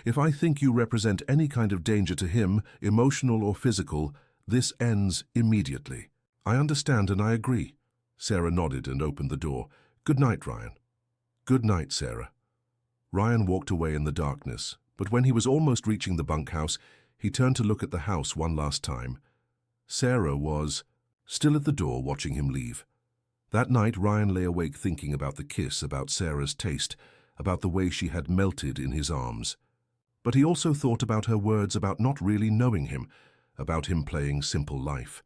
If I think you represent any kind of danger to him, emotional or physical, this ends immediately." "I understand and I agree." Sarah nodded and opened the door. "Good night, Ryan." "Good night, Sarah." Ryan walked away in the darkness, but when he was almost reaching the bunkhouse, he turned to look at the house one last time. Sarah was still at the door, watching him leave. That night, Ryan lay awake thinking about the kiss, about Sarah's taste, about the way she had melted in his arms. But he also thought about her words about not really knowing him, about him playing simple life.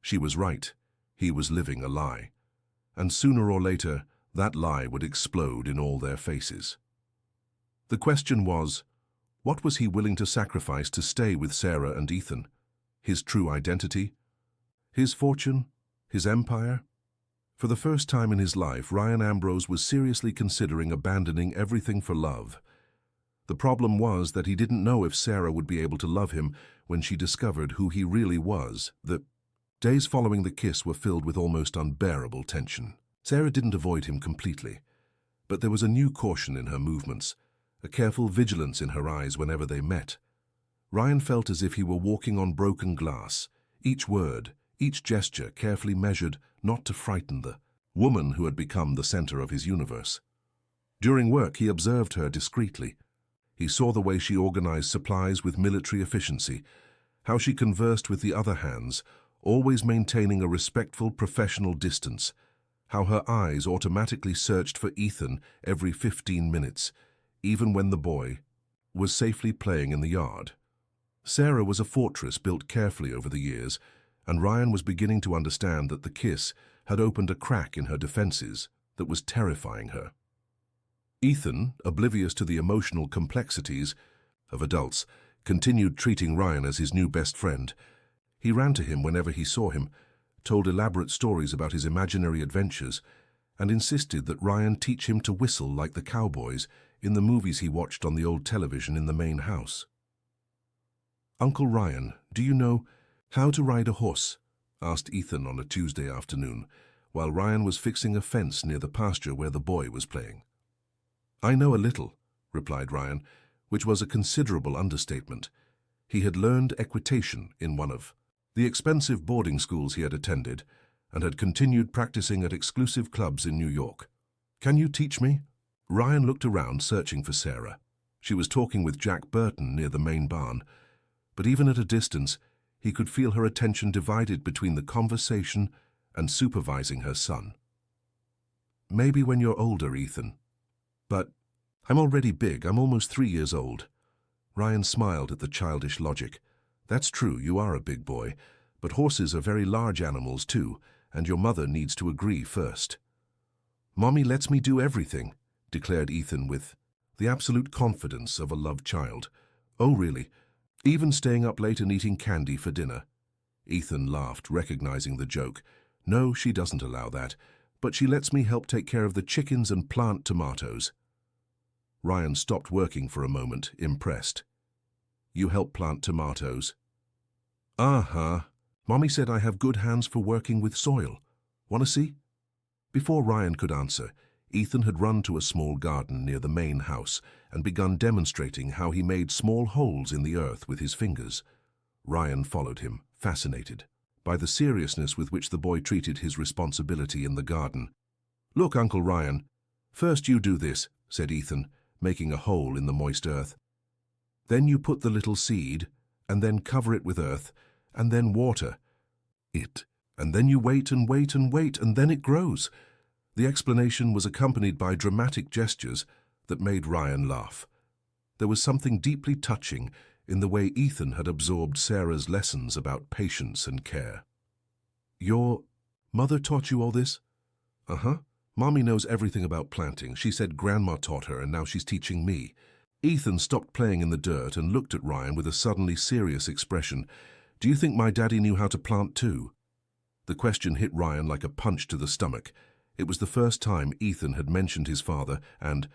She was right. He was living a lie. And sooner or later, that lie would explode in all their faces. The question was, what was he willing to sacrifice to stay with Sarah and Ethan? His true identity? His fortune? His empire? For the first time in his life, Ryan Ambrose was seriously considering abandoning everything for love. The problem was that he didn't know if Sarah would be able to love him when she discovered who he really was. The days following the kiss were filled with almost unbearable tension. Sarah didn't avoid him completely, but there was a new caution in her movements, a careful vigilance in her eyes whenever they met. Ryan felt as if he were walking on broken glass, each word, each gesture carefully measured not to frighten the woman who had become the center of his universe. During work, he observed her discreetly. He saw the way she organized supplies with military efficiency, how she conversed with the other hands, always maintaining a respectful professional distance, how her eyes automatically searched for Ethan every 15 minutes, even when the boy was safely playing in the yard. Sarah was a fortress built carefully over the years, and Ryan was beginning to understand that the kiss had opened a crack in her defenses that was terrifying her. Ethan, oblivious to the emotional complexities of adults, continued treating Ryan as his new best friend. He ran to him whenever he saw him, told elaborate stories about his imaginary adventures, and insisted that Ryan teach him to whistle like the cowboys in the movies he watched on the old television in the main house. "Uncle Ryan, do you know how to ride a horse?" asked Ethan on a Tuesday afternoon, while Ryan was fixing a fence near the pasture where the boy was playing. "I know a little," replied Ryan, which was a considerable understatement. He had learned equitation in one of the expensive boarding schools he had attended, and had continued practicing at exclusive clubs in New York. "Can you teach me?" Ryan looked around, searching for Sarah. She was talking with Jack Burton near the main barn, but even at a distance, he could feel her attention divided between the conversation and supervising her son. "Maybe when you're older, Ethan. But I'm already big. I'm almost 3 years old." Ryan smiled at the childish logic. "That's true, you are a big boy, but horses are very large animals too, and your mother needs to agree first." "Mommy lets me do everything," declared Ethan with the absolute confidence of a loved child. "Oh, really? Even staying up late and eating candy for dinner?" Ethan laughed, recognizing the joke. "No, she doesn't allow that, but she lets me help take care of the chickens and plant tomatoes." Ryan stopped working for a moment, impressed. "You help plant tomatoes?" "Uh-huh. Mommy said I have good hands for working with soil. Want to see?" Before Ryan could answer, Ethan had run to a small garden near the main house and begun demonstrating how he made small holes in the earth with his fingers. Ryan followed him, fascinated by the seriousness with which the boy treated his responsibility in the garden. "Look, Uncle Ryan, first you do this," said Ethan, making a hole in the moist earth. "Then you put the little seed, and then cover it with earth, and then water it, and then you wait and wait and wait, and then it grows." The explanation was accompanied by dramatic gestures that made Ryan laugh. There was something deeply touching in the way Ethan had absorbed Sarah's lessons about patience and care. "Your mother taught you all this?" "Uh-huh. Mommy knows everything about planting. She said Grandma taught her, and now she's teaching me." Ethan stopped playing in the dirt and looked at Ryan with a suddenly serious expression. "Do you think my daddy knew how to plant too?" The question hit Ryan like a punch to the stomach. It was the first time Ethan had mentioned his father, and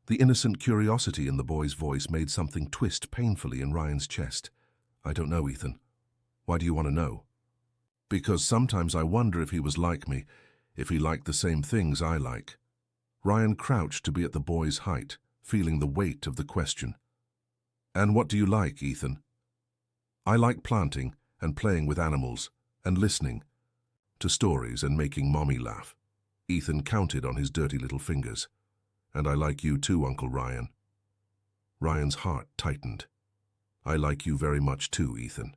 the innocent curiosity in the boy's voice made something twist painfully in Ryan's chest. "I don't know, Ethan." "Why do you want to know?" "Because sometimes I wonder if he was like me, if he liked the same things I like." Ryan crouched to be at the boy's height, feeling the weight of the question. "And what do you like, Ethan?" "I like planting and playing with animals and listening to stories and making Mommy laugh." Ethan counted on his dirty little fingers. "And I like you too, Uncle Ryan." Ryan's heart tightened. "I like you very much too, Ethan."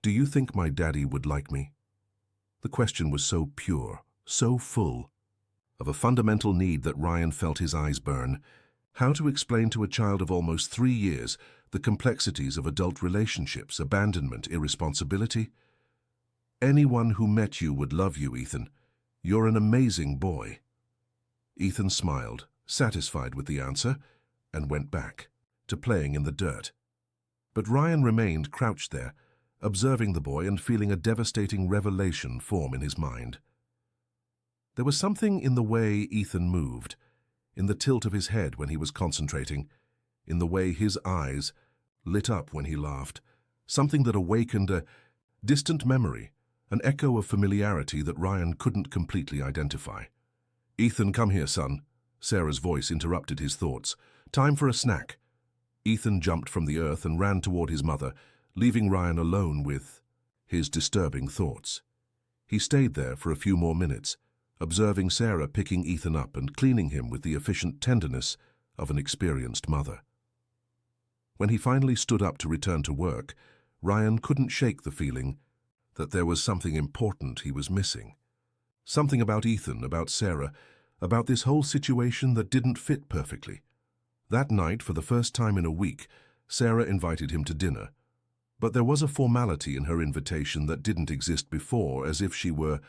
"Do you think my daddy would like me?" The question was so pure, so full of a fundamental need that Ryan felt his eyes burn. How to explain to a child of almost 3 years the complexities of adult relationships, abandonment, irresponsibility? "Anyone who met you would love you, Ethan. You're an amazing boy." Ethan smiled, satisfied with the answer, and went back to playing in the dirt. But Ryan remained crouched there, observing the boy and feeling a devastating revelation form in his mind. There was something in the way Ethan moved, in the tilt of his head when he was concentrating, in the way his eyes lit up when he laughed, something that awakened a distant memory, an echo of familiarity that Ryan couldn't completely identify. "Ethan, come here, son." Sarah's voice interrupted his thoughts. "Time for a snack." Ethan jumped from the earth and ran toward his mother, leaving Ryan alone with his disturbing thoughts. He stayed there for a few more minutes, observing Sarah picking Ethan up and cleaning him with the efficient tenderness of an experienced mother. When he finally stood up to return to work, Ryan couldn't shake the feeling that there was something important he was missing. Something about Ethan, about Sarah, about this whole situation that didn't fit perfectly. That night, for the first time in a week, Sarah invited him to dinner. But there was a formality in her invitation that didn't exist before, as if she were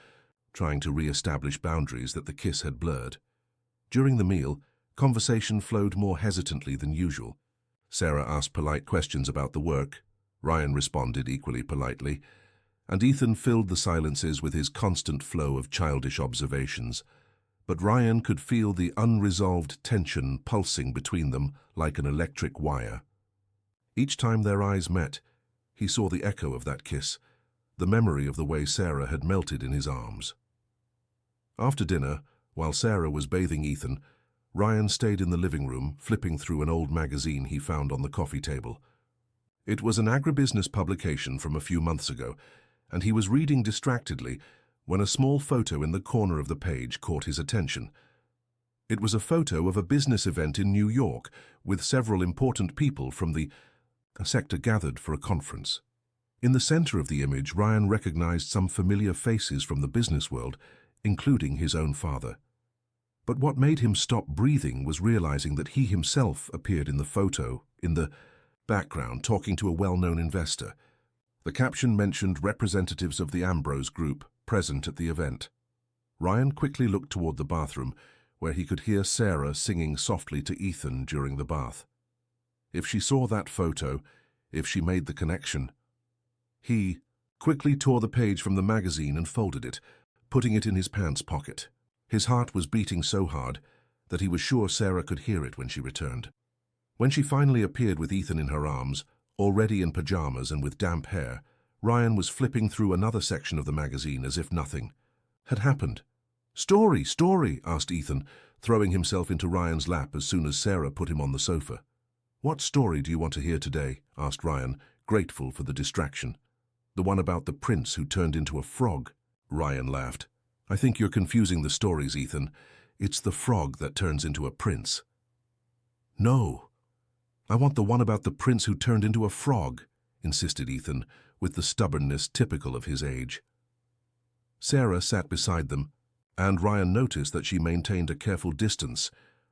trying to re-establish boundaries that the kiss had blurred. During the meal, conversation flowed more hesitantly than usual. Sarah asked polite questions about the work. Ryan responded equally politely, and Ethan filled the silences with his constant flow of childish observations. But Ryan could feel the unresolved tension pulsing between them like an electric wire. Each time their eyes met, he saw the echo of that kiss, the memory of the way Sarah had melted in his arms. After dinner, while Sarah was bathing Ethan, Ryan stayed in the living room, flipping through an old magazine he found on the coffee table. It was an agribusiness publication from a few months ago, and he was reading distractedly when a small photo in the corner of the page caught his attention. It was a photo of a business event in New York with several important people from the sector gathered for a conference. In the center of the image, Ryan recognized some familiar faces from the business world, including his own father. But what made him stop breathing was realizing that he himself appeared in the photo, in the background, talking to a well-known investor. The caption mentioned representatives of the Ambrose Group present at the event. Ryan quickly looked toward the bathroom, where he could hear Sarah singing softly to Ethan during the bath. If she saw that photo, if she made the connection. He quickly tore the page from the magazine and folded it, putting it in his pants pocket. His heart was beating so hard that he was sure Sarah could hear it when she returned. When she finally appeared with Ethan in her arms, already in pajamas and with damp hair, Ryan was flipping through another section of the magazine as if nothing had happened. Story, asked Ethan, throwing himself into Ryan's lap as soon as Sarah put him on the sofa. What story do you want to hear today? Asked Ryan, grateful for the distraction. The one about the prince who turned into a frog. Ryan laughed. I think you're confusing the stories, Ethan. It's the frog that turns into a prince. No, I want the one about the prince who turned into a frog, insisted Ethan, with the stubbornness typical of his age. Sarah sat beside them, and Ryan noticed that she maintained a careful distance,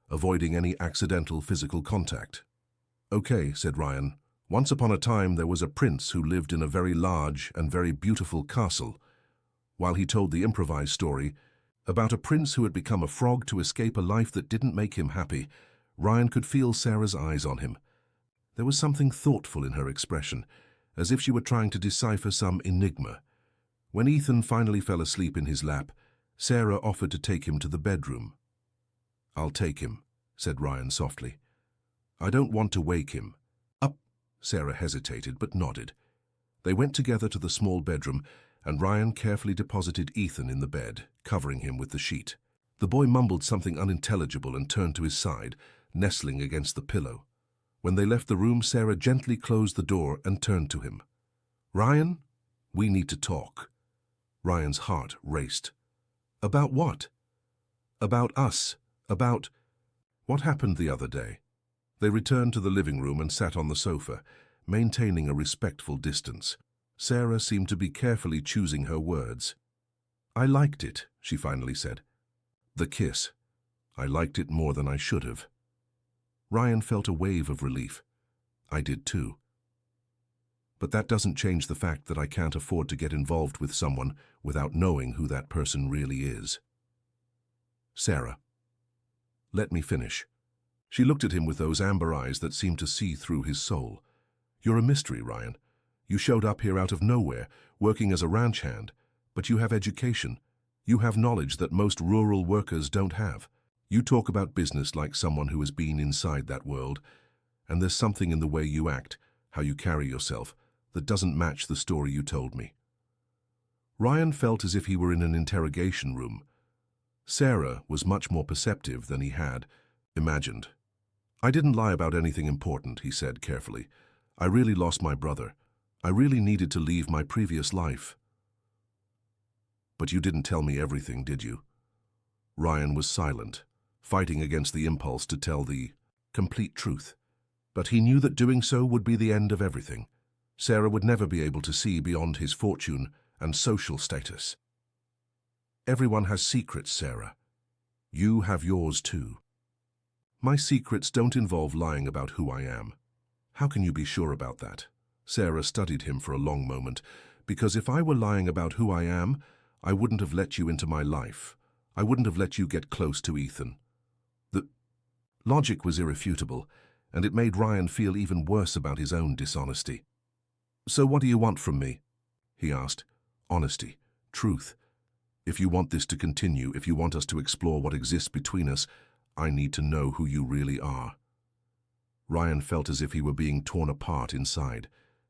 avoiding any accidental physical contact. Okay, said Ryan. Once upon a time there was a prince who lived in a very large and very beautiful castle. While he told the improvised story about a prince who had become a frog to escape a life that didn't make him happy, Ryan could feel Sarah's eyes on him. There was something thoughtful in her expression, as if she were trying to decipher some enigma. When Ethan finally fell asleep in his lap, Sarah offered to take him to the bedroom. I'll take him, said Ryan softly. I don't want to wake him. Up, Sarah hesitated but nodded. They went together to the small bedroom, and Ryan carefully deposited Ethan in the bed, covering him with the sheet. The boy mumbled something unintelligible and turned to his side, nestling against the pillow. When they left the room, Sarah gently closed the door and turned to him. Ryan, we need to talk. Ryan's heart raced. About what? About us. About what happened the other day. They returned to the living room and sat on the sofa, maintaining a respectful distance. Sarah seemed to be carefully choosing her words. I liked it, she finally said. The kiss. I liked it more than I should have. Ryan felt a wave of relief. I did too. But that doesn't change the fact that I can't afford to get involved with someone without knowing who that person really is. Sarah. Let me finish. She looked at him with those amber eyes that seemed to see through his soul. You're a mystery, Ryan. You showed up here out of nowhere, working as a ranch hand, but you have education. You have knowledge that most rural workers don't have. You talk about business like someone who has been inside that world, and there's something in the way you act, how you carry yourself, that doesn't match the story you told me. Ryan felt as if he were in an interrogation room. Sarah was much more perceptive than he had imagined. I didn't lie about anything important, he said carefully. I really lost my brother. I really needed to leave my previous life. But you didn't tell me everything, did you? Ryan was silent, fighting against the impulse to tell the complete truth. But he knew that doing so would be the end of everything. Sarah would never be able to see beyond his fortune and social status. Everyone has secrets, Sarah. You have yours too. My secrets don't involve lying about who I am. How can you be sure about that? Sarah studied him for a long moment, because if I were lying about who I am, I wouldn't have let you into my life. I wouldn't have let you get close to Ethan. The logic was irrefutable, and it made Ryan feel even worse about his own dishonesty. So what do you want from me? He asked. Honesty, truth. If you want this to continue, if you want us to explore what exists between us, I need to know who you really are. Ryan felt as if he were being torn apart inside.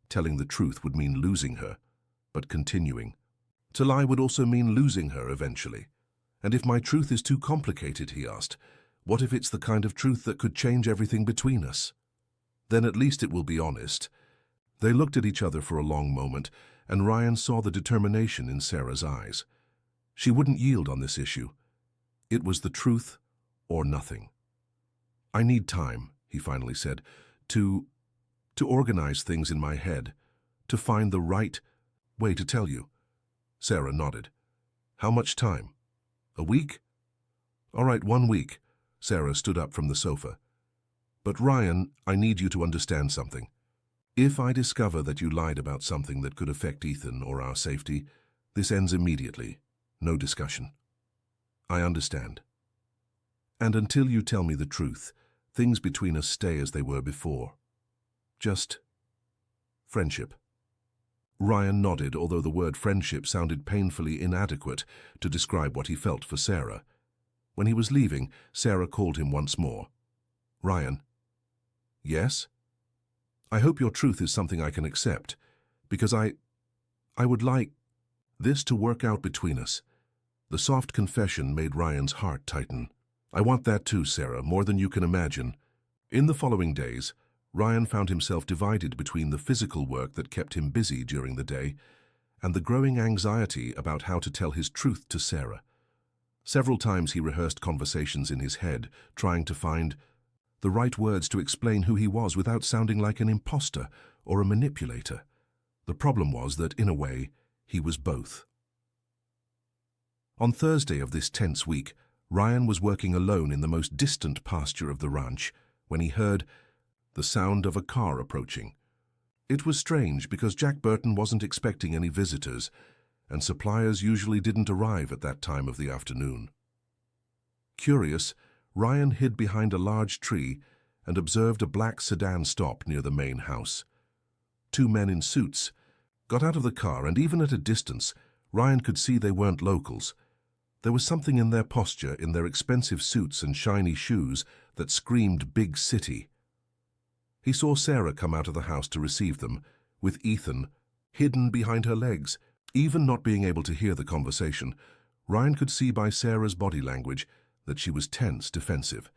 Telling the truth would mean losing her, but continuing. To lie would also mean losing her eventually. And if my truth is too complicated, he asked, what if it's the kind of truth that could change everything between us? Then at least it will be honest. They looked at each other for a long moment, and Ryan saw the determination in Sarah's eyes. She wouldn't yield on this issue. It was the truth or nothing. "I need time," he finally said, to organize things in my head, to find the right way to tell you." Sarah nodded. "How much time? A week?" "All right, 1 week." Sarah stood up from the sofa. "But Ryan, I need you to understand something. If I discover that you lied about something that could affect Ethan or our safety, this ends immediately. No discussion." "I understand. And until you tell me the truth, things between us stay as they were before. Just friendship." Ryan nodded, although the word friendship sounded painfully inadequate to describe what he felt for Sarah. When he was leaving, Sarah called him once more. "Ryan." "Yes?" "I hope your truth is something I can accept, because I would like this to work out between us." The soft confession made Ryan's heart tighten. "I want that too, Sarah, more than you can imagine." In the following days, Ryan found himself divided between the physical work that kept him busy during the day and the growing anxiety about how to tell his truth to Sarah. Several times he rehearsed conversations in his head, trying to find the right words to explain who he was without sounding like an imposter or a manipulator. The problem was that, in a way, he was both. On Thursday of this tense week, Ryan was working alone in the most distant pasture of the ranch when he heard the sound of a car approaching. It was strange because Jack Burton wasn't expecting any visitors, and suppliers usually didn't arrive at that time of the afternoon. Curious, Ryan hid behind a large tree and observed a black sedan stop near the main house. 2 men in suits got out of the car, and even at a distance, Ryan could see they weren't locals. There was something in their posture, in their expensive suits and shiny shoes, that screamed big city. He saw Sarah come out of the house to receive them, with Ethan hidden behind her legs. Even not being able to hear the conversation, Ryan could see by Sarah's body language that she was tense, defensive.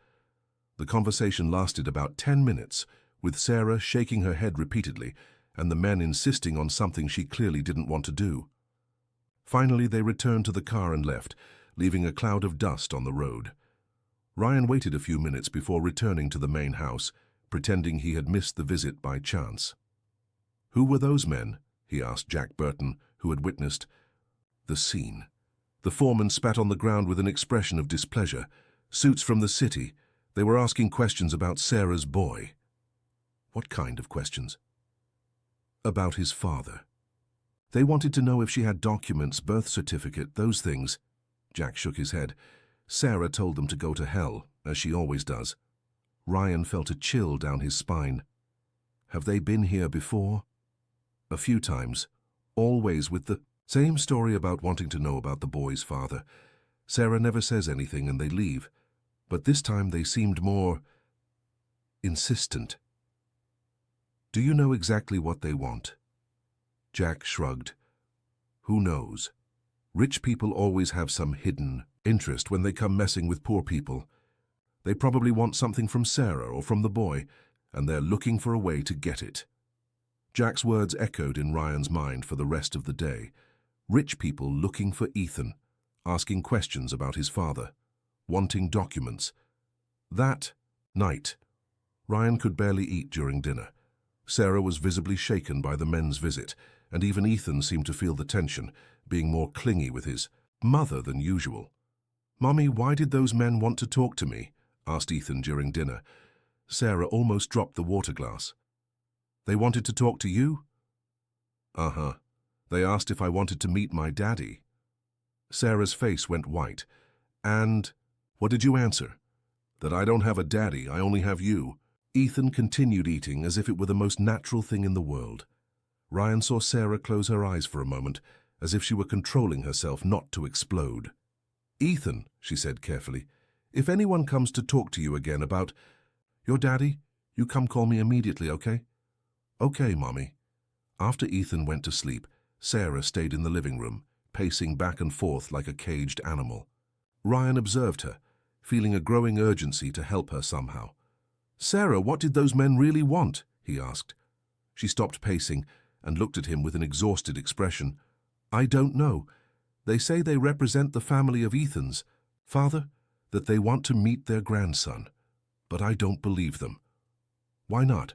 The conversation lasted about 10 minutes, with Sarah shaking her head repeatedly and the men insisting on something she clearly didn't want to do. Finally, they returned to the car and left, leaving a cloud of dust on the road. Ryan waited a few minutes before returning to the main house, pretending he had missed the visit by chance. "Who were those men?" he asked Jack Burton, who had witnessed the scene. The foreman spat on the ground with an expression of displeasure. "Suits from the city. They were asking questions about Sarah's boy." "What kind of questions?" "About his father. They wanted to know if she had documents, birth certificate, those things." Jack shook his head. "Sarah told them to go to hell, as she always does." Ryan felt a chill down his spine. "Have they been here before?" "A few times, always with the same story about wanting to know about the boy's father. Sarah never says anything and they leave, but this time they seemed more insistent." "Do you know exactly what they want?" Jack shrugged. "Who knows? Rich people always have some hidden interest when they come messing with poor people. They probably want something from Sarah or from the boy, and they're looking for a way to get it." Jack's words echoed in Ryan's mind for the rest of the day. Rich people looking for Ethan, asking questions about his father, wanting documents. That night, Ryan could barely eat during dinner. Sarah was visibly shaken by the men's visit, and even Ethan seemed to feel the tension, being more clingy with his mother than usual. "Mommy, why did those men want to talk to me?" asked Ethan during dinner. Sarah almost dropped the water glass. "They wanted to talk to you?" "Uh-huh. They asked if I wanted to meet my daddy." Sarah's face went white. "And what did you answer?" "That I don't have a daddy, I only have you." Ethan continued eating as if it were the most natural thing in the world. Ryan saw Sarah close her eyes for a moment, as if she were controlling herself not to explode. "Ethan," she said carefully, "if anyone comes to talk to you again about your daddy, you come call me immediately, okay?" "Okay, Mommy." After Ethan went to sleep, Sarah stayed in the living room, pacing back and forth like a caged animal. Ryan observed her, feeling a growing urgency to help her somehow. "Sarah, what did those men really want?" he asked. She stopped pacing and looked at him with an exhausted expression. "I don't know. They say they represent the family of Ethan's father. that they want to meet their grandson. But I don't believe them. Why not?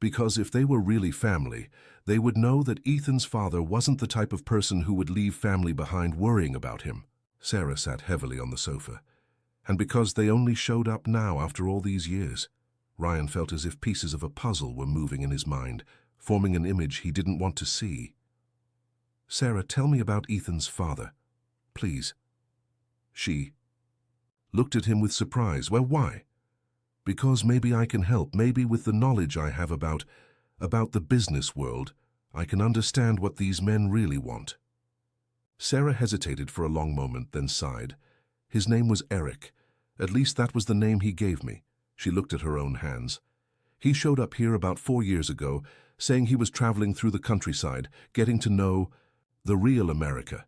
Because if they were really family, they would know that Ethan's father wasn't the type of person who would leave family behind worrying about him. Sarah sat heavily on the sofa. And because they only showed up now after all these years, Ryan felt as if pieces of a puzzle were moving in his mind, forming an image he didn't want to see. Sarah, tell me about Ethan's father, please. She looked at him with surprise. Well, why? Because maybe I can help. Maybe with the knowledge I have about the business world, I can understand what these men really want. Sarah hesitated for a long moment, then sighed. His name was Eric. At least that was the name he gave me. She looked at her own hands. He showed up here about 4 years ago, saying he was traveling through the countryside, getting to know the real America.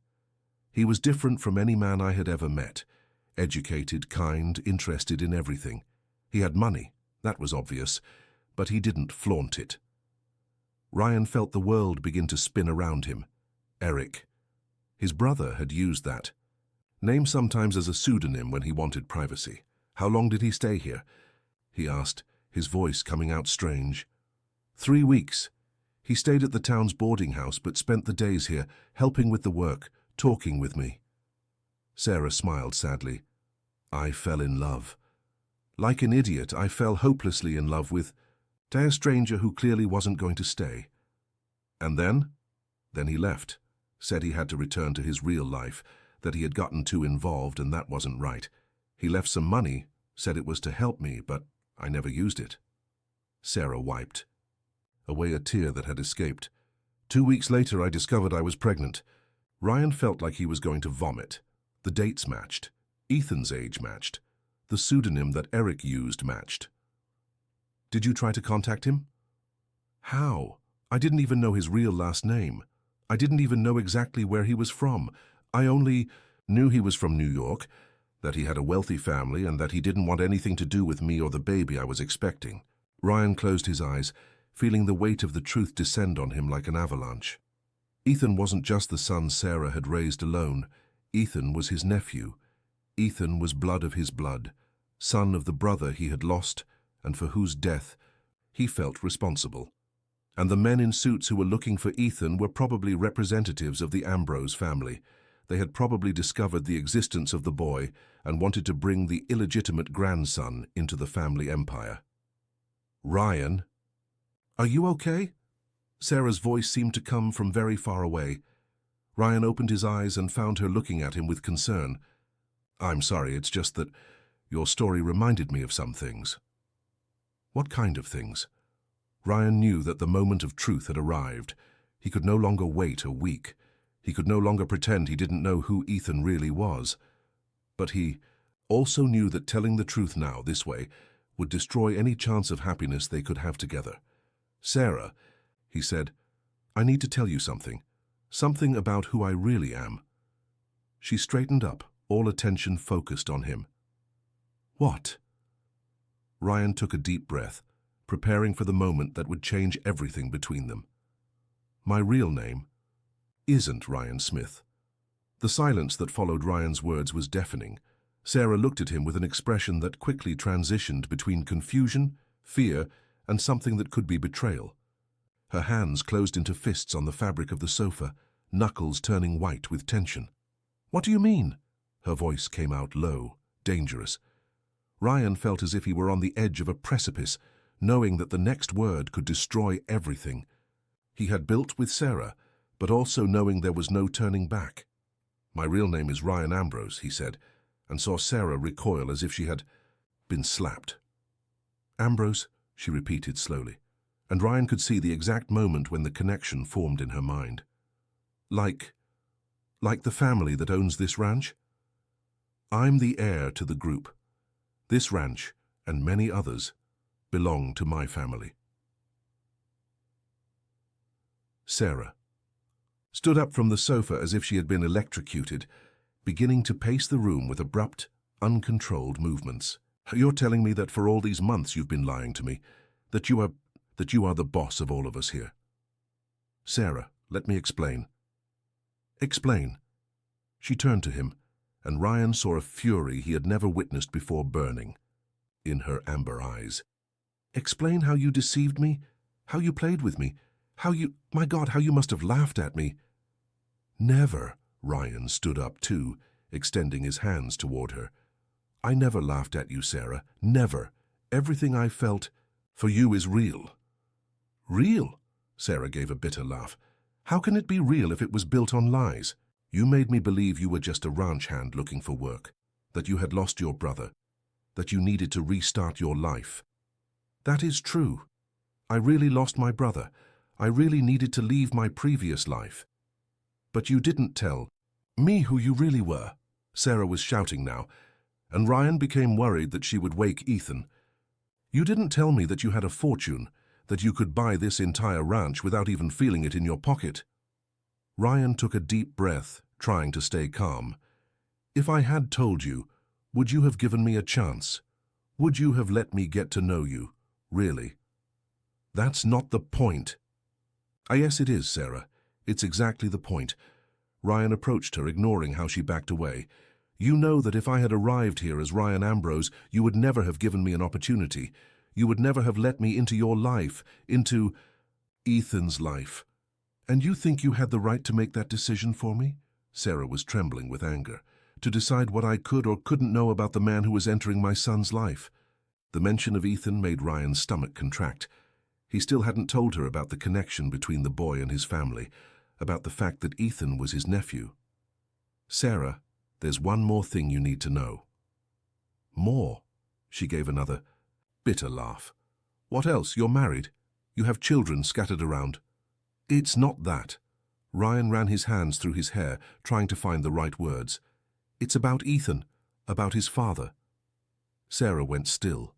He was different from any man I had ever met. Educated, kind, interested in everything. He had money, that was obvious, but he didn't flaunt it. Ryan felt the world begin to spin around him. Eric. His brother had used that name sometimes as a pseudonym when he wanted privacy. How long did he stay here? He asked, his voice coming out strange. 3 weeks. He stayed at the town's boarding house but spent the days here, helping with the work, talking with me. Sarah smiled sadly. I fell in love. Like an idiot, I fell hopelessly in love with a stranger who clearly wasn't going to stay. And then? Then he left, said he had to return to his real life, that he had gotten too involved and that wasn't right. He left some money, said it was to help me, but I never used it. Sarah wiped away a tear that had escaped. 2 weeks later, I discovered I was pregnant. Ryan felt like he was going to vomit. The dates matched. Ethan's age matched. The pseudonym that Eric used matched. Did you try to contact him? How? I didn't even know his real last name. I didn't even know exactly where he was from. I only knew he was from New York, that he had a wealthy family, and that he didn't want anything to do with me or the baby I was expecting. Ryan closed his eyes, feeling the weight of the truth descend on him like an avalanche. Ethan wasn't just the son Sarah had raised alone. Ethan was his nephew. Ethan was blood of his blood, son of the brother he had lost and for whose death he felt responsible. And the men in suits who were looking for Ethan were probably representatives of the Ambrose family. They had probably discovered the existence of the boy and wanted to bring the illegitimate grandson into the family empire. Ryan, are you okay? Sarah's voice seemed to come from very far away. Ryan opened his eyes and found her looking at him with concern. I'm sorry, it's just that your story reminded me of some things. What kind of things? Ryan knew that the moment of truth had arrived. He could no longer wait a week. He could no longer pretend he didn't know who Ethan really was. But he also knew that telling the truth now, this way, would destroy any chance of happiness they could have together. Sarah, he said, I need to tell you something. Something about who I really am. She straightened up, all attention focused on him. What? Ryan took a deep breath, preparing for the moment that would change everything between them. My real name isn't Ryan Smith. The silence that followed Ryan's words was deafening. Sarah looked at him with an expression that quickly transitioned between confusion, fear, and something that could be betrayal. Her hands closed into fists on the fabric of the sofa, knuckles turning white with tension. What do you mean? Her voice came out low, dangerous. Ryan felt as if he were on the edge of a precipice, knowing that the next word could destroy everything. He had built with Sarah, but also knowing there was no turning back. My real name is Ryan Ambrose, he said, and saw Sarah recoil as if she had been slapped. Ambrose, she repeated slowly, and Ryan could see the exact moment when the connection formed in her mind. Like the family that owns this ranch? I'm the heir to the group. This ranch, and many others, belong to my family. Sarah stood up from the sofa as if she had been electrocuted, beginning to pace the room with abrupt, uncontrolled movements. You're telling me that for all these months you've been lying to me, that you are the boss of all of us here. Sarah, let me explain. Explain. She turned to him, and Ryan saw a fury he had never witnessed before burning in her amber eyes. "Explain how you deceived me, how you played with me, my God, how you must have laughed at me." "Never." Ryan stood up too, extending his hands toward her. "I never laughed at you, Sarah. Never. Everything I felt for you is real." "Real?" Sarah gave a bitter laugh. "How can it be real if it was built on lies? You made me believe you were just a ranch hand looking for work, that you had lost your brother, that you needed to restart your life. That is true. I really lost my brother. I really needed to leave my previous life. But you didn't tell me who you really were." Sarah was shouting now, and Ryan became worried that she would wake Ethan. "You didn't tell me that you had a fortune, that you could buy this entire ranch without even feeling it in your pocket." Ryan took a deep breath, trying to stay calm. "If I had told you, would you have given me a chance? Would you have let me get to know you, really?" "That's not the point." "Yes, it is, Sarah. It's exactly the point." Ryan approached her, ignoring how she backed away. "You know that if I had arrived here as Ryan Ambrose, you would never have given me an opportunity. You would never have let me into your life, into Ethan's life. And you think you had the right to make that decision for me?" Sarah was trembling with anger. "To decide what I could or couldn't know about the man who was entering my son's life." The mention of Ethan made Ryan's stomach contract. He still hadn't told her about the connection between the boy and his family, about the fact that Ethan was his nephew. "Sarah, there's one more thing you need to know." "More?" She gave another bitter laugh. "What else? You're married. You have children scattered around." "It's not that." Ryan ran his hands through his hair, trying to find the right words. "It's about Ethan, about his father." Sarah went still.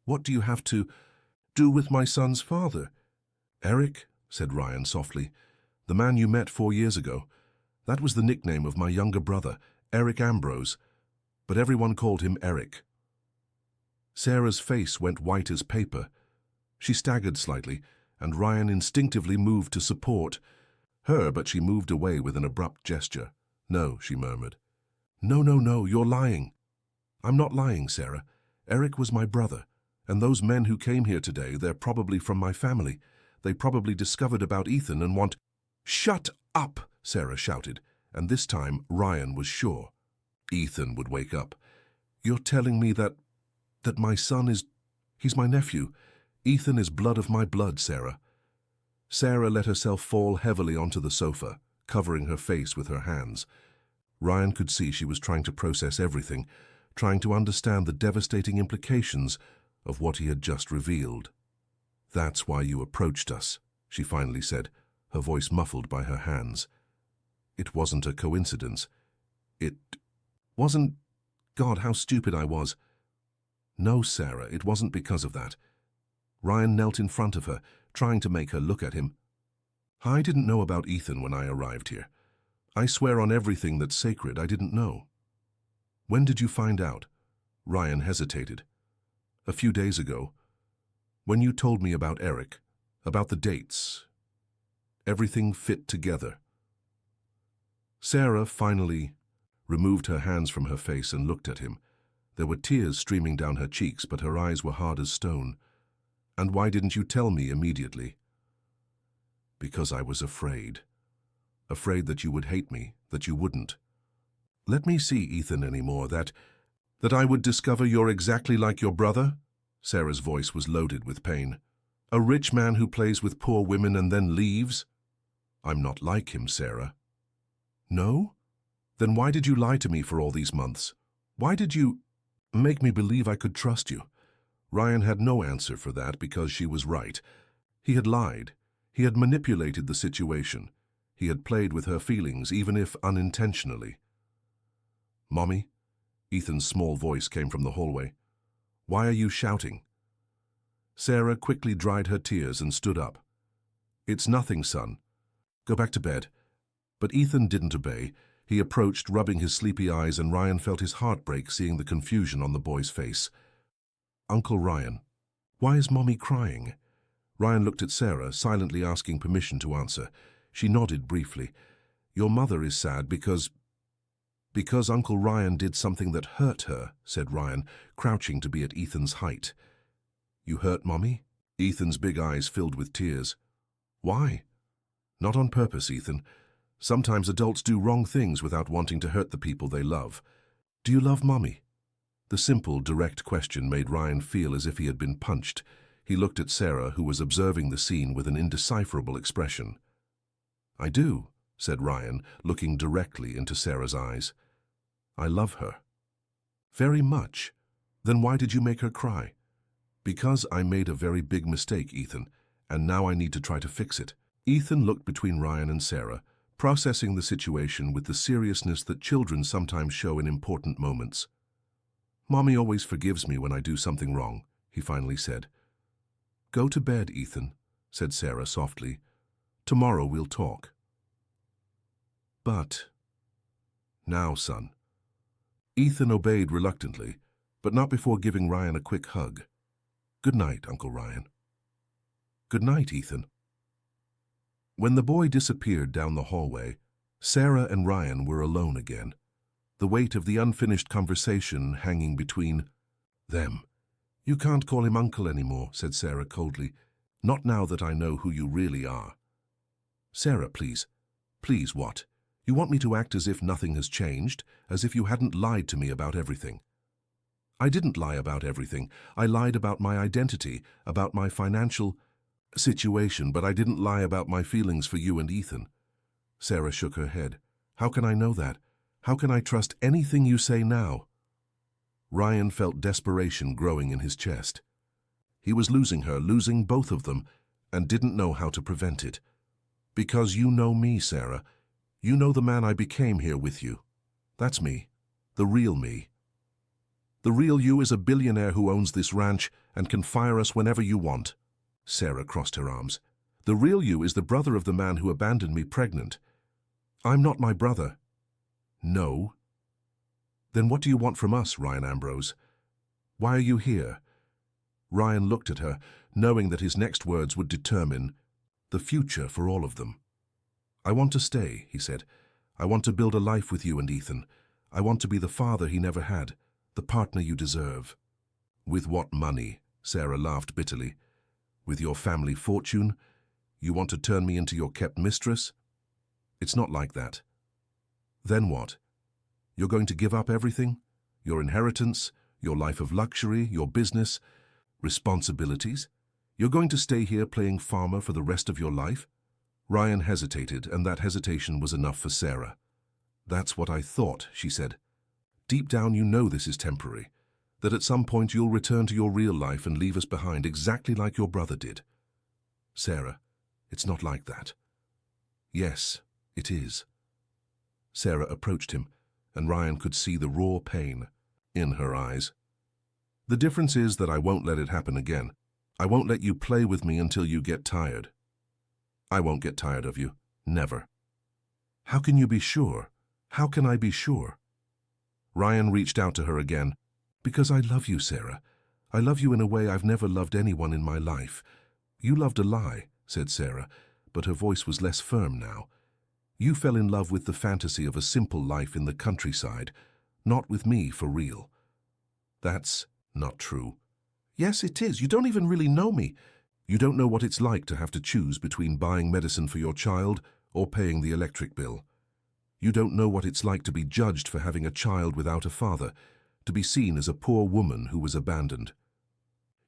"What do you have to do with my son's father?" "Eric," said Ryan softly, "the man you met 4 years ago. That was the nickname of my younger brother, Eric Ambrose, but everyone called him Eric." Sarah's face went white as paper. She staggered slightly, and Ryan instinctively moved to support her, but she moved away with an abrupt gesture. "No," she murmured. No, you're lying." "I'm not lying, Sarah. Eric was my brother, and those men who came here today, they're probably from my family. They probably discovered about Ethan and want—" "Shut up!" Sarah shouted, and this time Ryan was sure Ethan would wake up. "You're telling me that my son he's my nephew. Ethan is blood of my blood, Sarah." Sarah let herself fall heavily onto the sofa, covering her face with her hands. Ryan could see she was trying to process everything, trying to understand the devastating implications of what he had just revealed. "That's why you approached us," she finally said, her voice muffled by her hands. "It wasn't a coincidence. It wasn't— God, how stupid I was." "No, Sarah, it wasn't because of that." Ryan knelt in front of her, trying to make her look at him. "I didn't know about Ethan when I arrived here. I swear on everything that's sacred, I didn't know." "When did you find out?" Ryan hesitated. "A few days ago. When you told me about Eric, about the dates. Everything fit together." Sarah finally removed her hands from her face and looked at him. There were tears streaming down her cheeks, but her eyes were hard as stone. "And why didn't you tell me immediately?" "Because I was afraid. Afraid that you would hate me, that you wouldn't let me see Ethan anymore, that I would discover you're exactly like your brother." Sarah's voice was loaded with pain. "A rich man who plays with poor women and then leaves?" "I'm not like him, Sarah." "No? Then why did you lie to me for all these months? Why did you make me believe I could trust you?" Ryan had no answer for that because she was right. He had lied. He had manipulated the situation. He had played with her feelings, even if unintentionally. "Mommy?" Ethan's small voice came from the hallway. "Why are you shouting?" Sarah quickly dried her tears and stood up. "It's nothing, son. Go back to bed." But Ethan didn't obey. He approached, rubbing his sleepy eyes, and Ryan felt his heart break seeing the confusion on the boy's face. "Uncle Ryan, why is Mommy crying?" Ryan looked at Sarah, silently asking permission to answer. She nodded briefly. "Your mother is sad because Because Uncle Ryan did something that hurt her, said Ryan, crouching to be at Ethan's height. You hurt Mommy? Ethan's big eyes filled with tears. Why? Not on purpose, Ethan. Sometimes adults do wrong things without wanting to hurt the people they love. Do you love Mommy? The simple, direct question made Ryan feel as if he had been punched. He looked at Sarah, who was observing the scene with an indecipherable expression. I do, said Ryan, looking directly into Sarah's eyes. I love her. Very much. Then why did you make her cry? Because I made a very big mistake, Ethan, and now I need to try to fix it. Ethan looked between Ryan and Sarah, processing the situation with the seriousness that children sometimes show in important moments. Mommy always forgives me when I do something wrong, he finally said. Go to bed, Ethan, said Sarah softly. Tomorrow we'll talk. But... Now, son. Ethan obeyed reluctantly, but not before giving Ryan a quick hug. Good night, Uncle Ryan. Good night, Ethan. When the boy disappeared down the hallway, Sarah and Ryan were alone again, the weight of the unfinished conversation hanging between them. You can't call him uncle anymore, said Sarah coldly. Not now that I know who you really are. Sarah, please. Please, what? You want me to act as if nothing has changed, as if you hadn't lied to me about everything? I didn't lie about everything. I lied about my identity, about my financial situation, but I didn't lie about my feelings for you and Ethan. Sarah shook her head. How can I know that? How can I trust anything you say now? Ryan felt desperation growing in his chest. He was losing her, losing both of them, and didn't know how to prevent it. Because you know me, Sarah. You know the man I became here with you. That's me. The real me. The real you is a billionaire who owns this ranch and can fire us whenever you want. Sarah crossed her arms. The real you is the brother of the man who abandoned me pregnant. I'm not my brother. No. Then what do you want from us, Ryan Ambrose? Why are you here? Ryan looked at her, knowing that his next words would determine the future for all of them. I want to stay, he said. I want to build a life with you and Ethan. I want to be the father he never had, the partner you deserve. With what money? Sarah laughed bitterly. With your family fortune? You want to turn me into your kept mistress? It's not like that. Then what? You're going to give up everything? Your inheritance, your life of luxury, your business, responsibilities? You're going to stay here playing farmer for the rest of your life? Ryan hesitated, and that hesitation was enough for Sarah. That's what I thought, she said. Deep down you know this is temporary, that at some point you'll return to your real life and leave us behind exactly like your brother did. Sarah, it's not like that. Yes, it is. Sarah approached him, and Ryan could see the raw pain in her eyes. The difference is that I won't let it happen again. I won't let you play with me until you get tired. I won't get tired of you. Never. How can you be sure? How can I be sure? Ryan reached out to her again. Because I love you, Sarah. I love you in a way I've never loved anyone in my life. You loved a lie, said Sarah, but her voice was less firm now. You fell in love with the fantasy of a simple life in the countryside, not with me for real. That's not true. Yes, it is. You don't even really know me. You don't know what it's like to have to choose between buying medicine for your child or paying the electric bill. You don't know what it's like to be judged for having a child without a father, to be seen as a poor woman who was abandoned.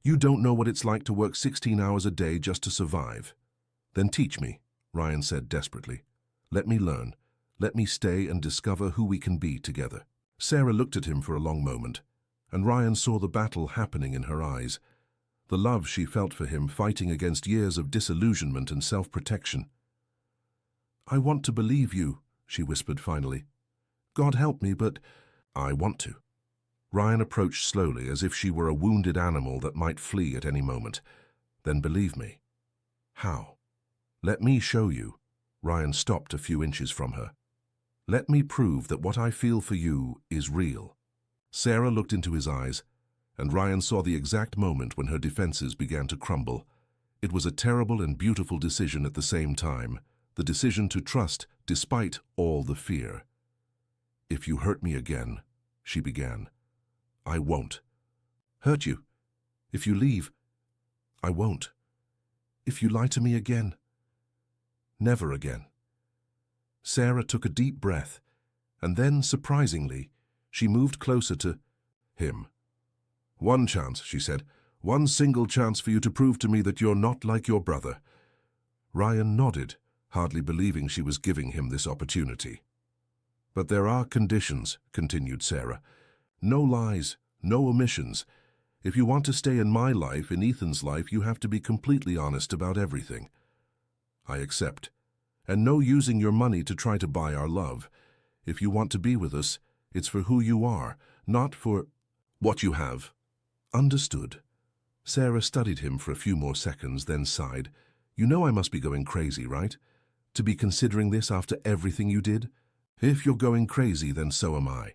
You don't know what it's like to work 16 hours a day just to survive. Then teach me, Ryan said desperately. Let me learn. Let me stay and discover who we can be together. Sarah looked at him for a long moment, and Ryan saw the battle happening in her eyes, the love she felt for him fighting against years of disillusionment and self-protection. I want to believe you, she whispered finally. God help me, but I want to. Ryan approached slowly, as if she were a wounded animal that might flee at any moment. Then believe me. How? Let me show you. Ryan stopped a few inches from her. Let me prove that what I feel for you is real. Sarah looked into his eyes, and Ryan saw the exact moment when her defenses began to crumble. It was a terrible and beautiful decision at the same time, the decision to trust despite all the fear. "If you hurt me again," she began. "I won't." "Hurt you? If you leave?" "I won't." "If you lie to me again?" "Never again." Sarah took a deep breath, and then, surprisingly, she moved closer to him. "One chance," she said. "One single chance for you to prove to me that you're not like your brother." Ryan nodded, hardly believing she was giving him this opportunity. "But there are conditions," continued Sarah. "No lies, no omissions. If you want to stay in my life, in Ethan's life, you have to be completely honest about everything." "I accept. And no using your money to try to buy our love. If you want to be with us, it's for who you are, not for what you have." "Understood." Sarah studied him for a few more seconds, then sighed. "You know I must be going crazy, right? To be considering this after everything you did? If you're going crazy, then so am I.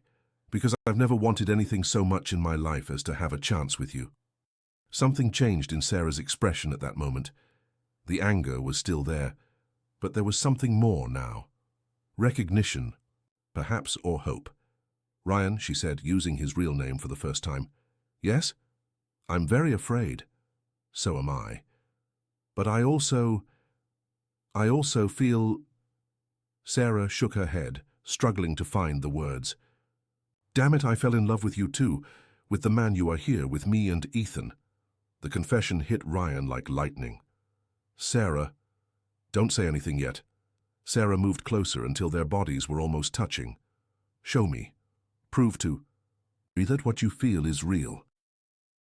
Because I've never wanted anything so much in my life as to have a chance with you." Something changed in Sarah's expression at that moment. The anger was still there, but there was something more now. Recognition, perhaps, or hope. "Ryan," she said, using his real name for the first time. "Yes? I'm very afraid." "So am I. But I also feel—" Sarah shook her head, struggling to find the words. "Damn it, I fell in love with you too, with the man you are here, with me and Ethan." The confession hit Ryan like lightning. "Sarah—" "Don't say anything yet." Sarah moved closer until their bodies were almost touching. "Show me. Prove to me that what you feel is real."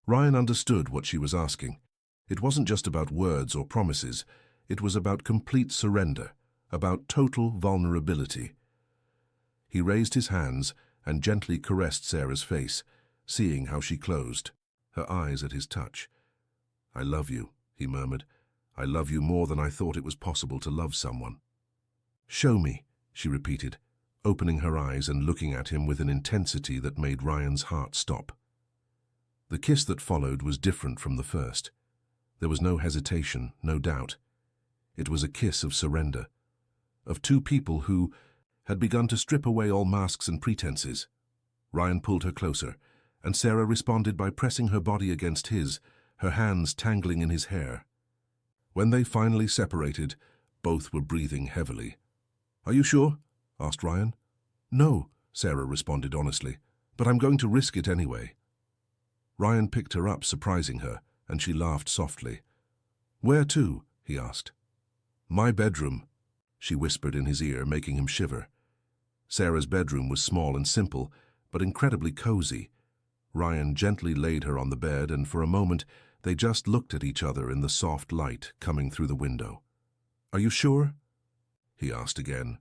Ryan understood what she was asking. It wasn't just about words or promises. It was about complete surrender, about total vulnerability. He raised his hands and gently caressed Sarah's face, seeing how she closed, her eyes at his touch. "I love you," he murmured. "I love you more than I thought it was possible to love someone." "Show me," she repeated, opening her eyes and looking at him with an intensity that made Ryan's heart stop. The kiss that followed was different from the first. There was no hesitation, no doubt. It was a kiss of surrender, of two people who had begun to strip away all masks and pretenses. Ryan pulled her closer, and Sarah responded by pressing her body against his, her hands tangling in his hair. When they finally separated, both were breathing heavily. "Are you sure?" asked Ryan. "No," Sarah responded honestly, "but I'm going to risk it anyway." Ryan picked her up, surprising her, and she laughed softly. "Where to?" he asked. "My bedroom," she whispered in his ear, making him shiver. Sarah's bedroom was small and simple, but incredibly cozy. Ryan gently laid her on the bed, and for a moment they just looked at each other in the soft light coming through the window. "Are you sure?" he asked again.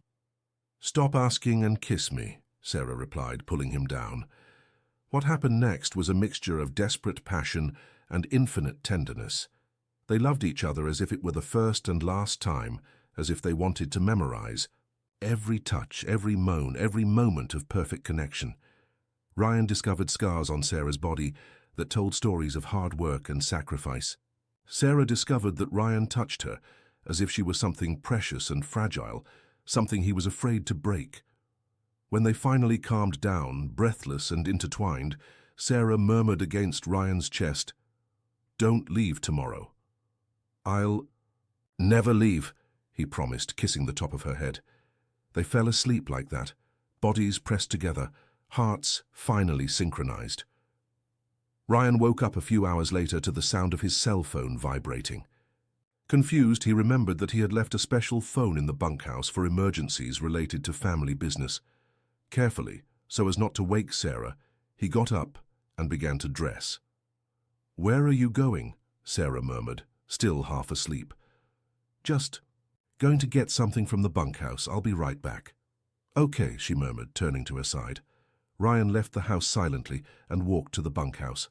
"Stop asking and kiss me," Sarah replied, pulling him down. What happened next was a mixture of desperate passion and infinite tenderness. They loved each other as if it were the first and last time, as if they wanted to memorize every touch, every moan, every moment of perfect connection. Ryan discovered scars on Sarah's body that told stories of hard work and sacrifice. Sarah discovered that Ryan touched her as if she were something precious and fragile, something he was afraid to break. When they finally calmed down, breathless and intertwined, Sarah murmured against Ryan's chest, "Don't leave tomorrow." "I'll never leave," he promised, kissing the top of her head. They fell asleep like that, bodies pressed together, hearts finally synchronized. Ryan woke up a few hours later to the sound of his cell phone vibrating. Confused, he remembered that he had left a special phone in the bunkhouse for emergencies related to family business. Carefully, so as not to wake Sarah, he got up and began to dress. "Where are you going?" Sarah murmured, still half asleep. "Just going to get something from the bunkhouse. I'll be right back." "Okay," she murmured, turning to her side. Ryan left the house silently and walked to the bunkhouse.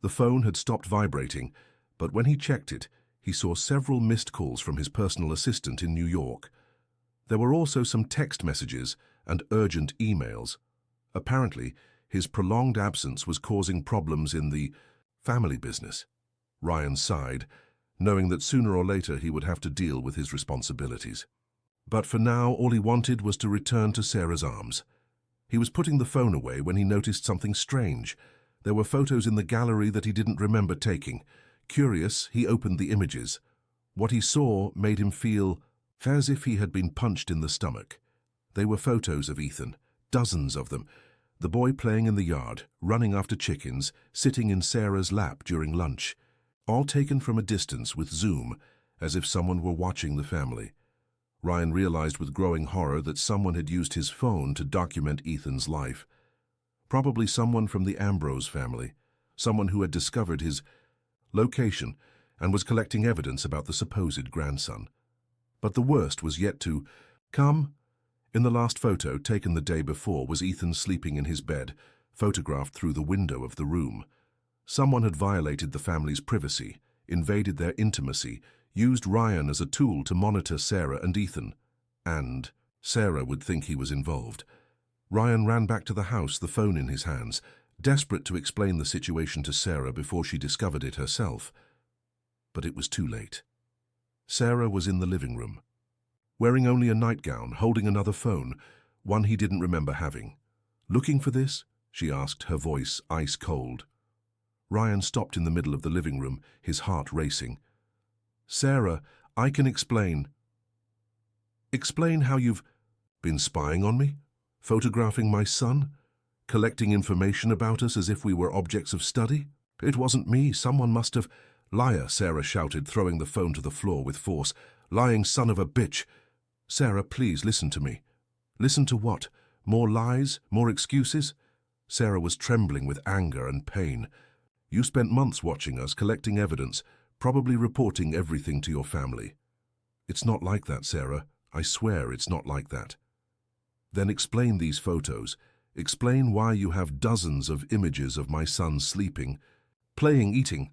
The phone had stopped vibrating, but when he checked it, he saw several missed calls from his personal assistant in New York. There were also some text messages and urgent emails. Apparently, his prolonged absence was causing problems in the family business. Ryan sighed, knowing that sooner or later he would have to deal with his responsibilities. But for now, all he wanted was to return to Sarah's arms. He was putting the phone away when he noticed something strange. There were photos in the gallery that he didn't remember taking. Curious, he opened the images. What he saw made him feel as if he had been punched in the stomach. They were photos of Ethan, dozens of them. The boy playing in the yard, running after chickens, sitting in Sarah's lap during lunch. All taken from a distance with zoom, as if someone were watching the family. Ryan realized with growing horror that someone had used his phone to document Ethan's life. Probably someone from the Ambrose family, someone who had discovered his location and was collecting evidence about the supposed grandson. But the worst was yet to come. In the last photo, taken the day before, was Ethan sleeping in his bed, photographed through the window of the room. Someone had violated the family's privacy, invaded their intimacy, used Ryan as a tool to monitor Sarah and Ethan. And Sarah would think he was involved. Ryan ran back to the house, the phone in his hands, desperate to explain the situation to Sarah before she discovered it herself. But it was too late. Sarah was in the living room, wearing only a nightgown, holding another phone, one he didn't remember having. "Looking for this?" she asked, her voice ice cold. Ryan stopped in the middle of the living room, his heart racing. "Sarah, I can explain." "Explain how you've been spying on me? Photographing my son? Collecting information about us as if we were objects of study? It wasn't me, someone must have—" "Liar," Sarah shouted, throwing the phone to the floor with force. "Lying son of a bitch." "Sarah, please listen to me." "Listen to what? More lies? More excuses?" Sarah was trembling with anger and pain. "You spent months watching us, collecting evidence, probably reporting everything to your family." "It's not like that, Sarah. I swear it's not like that." "Then explain these photos. Explain why you have dozens of images of my son sleeping, playing, eating.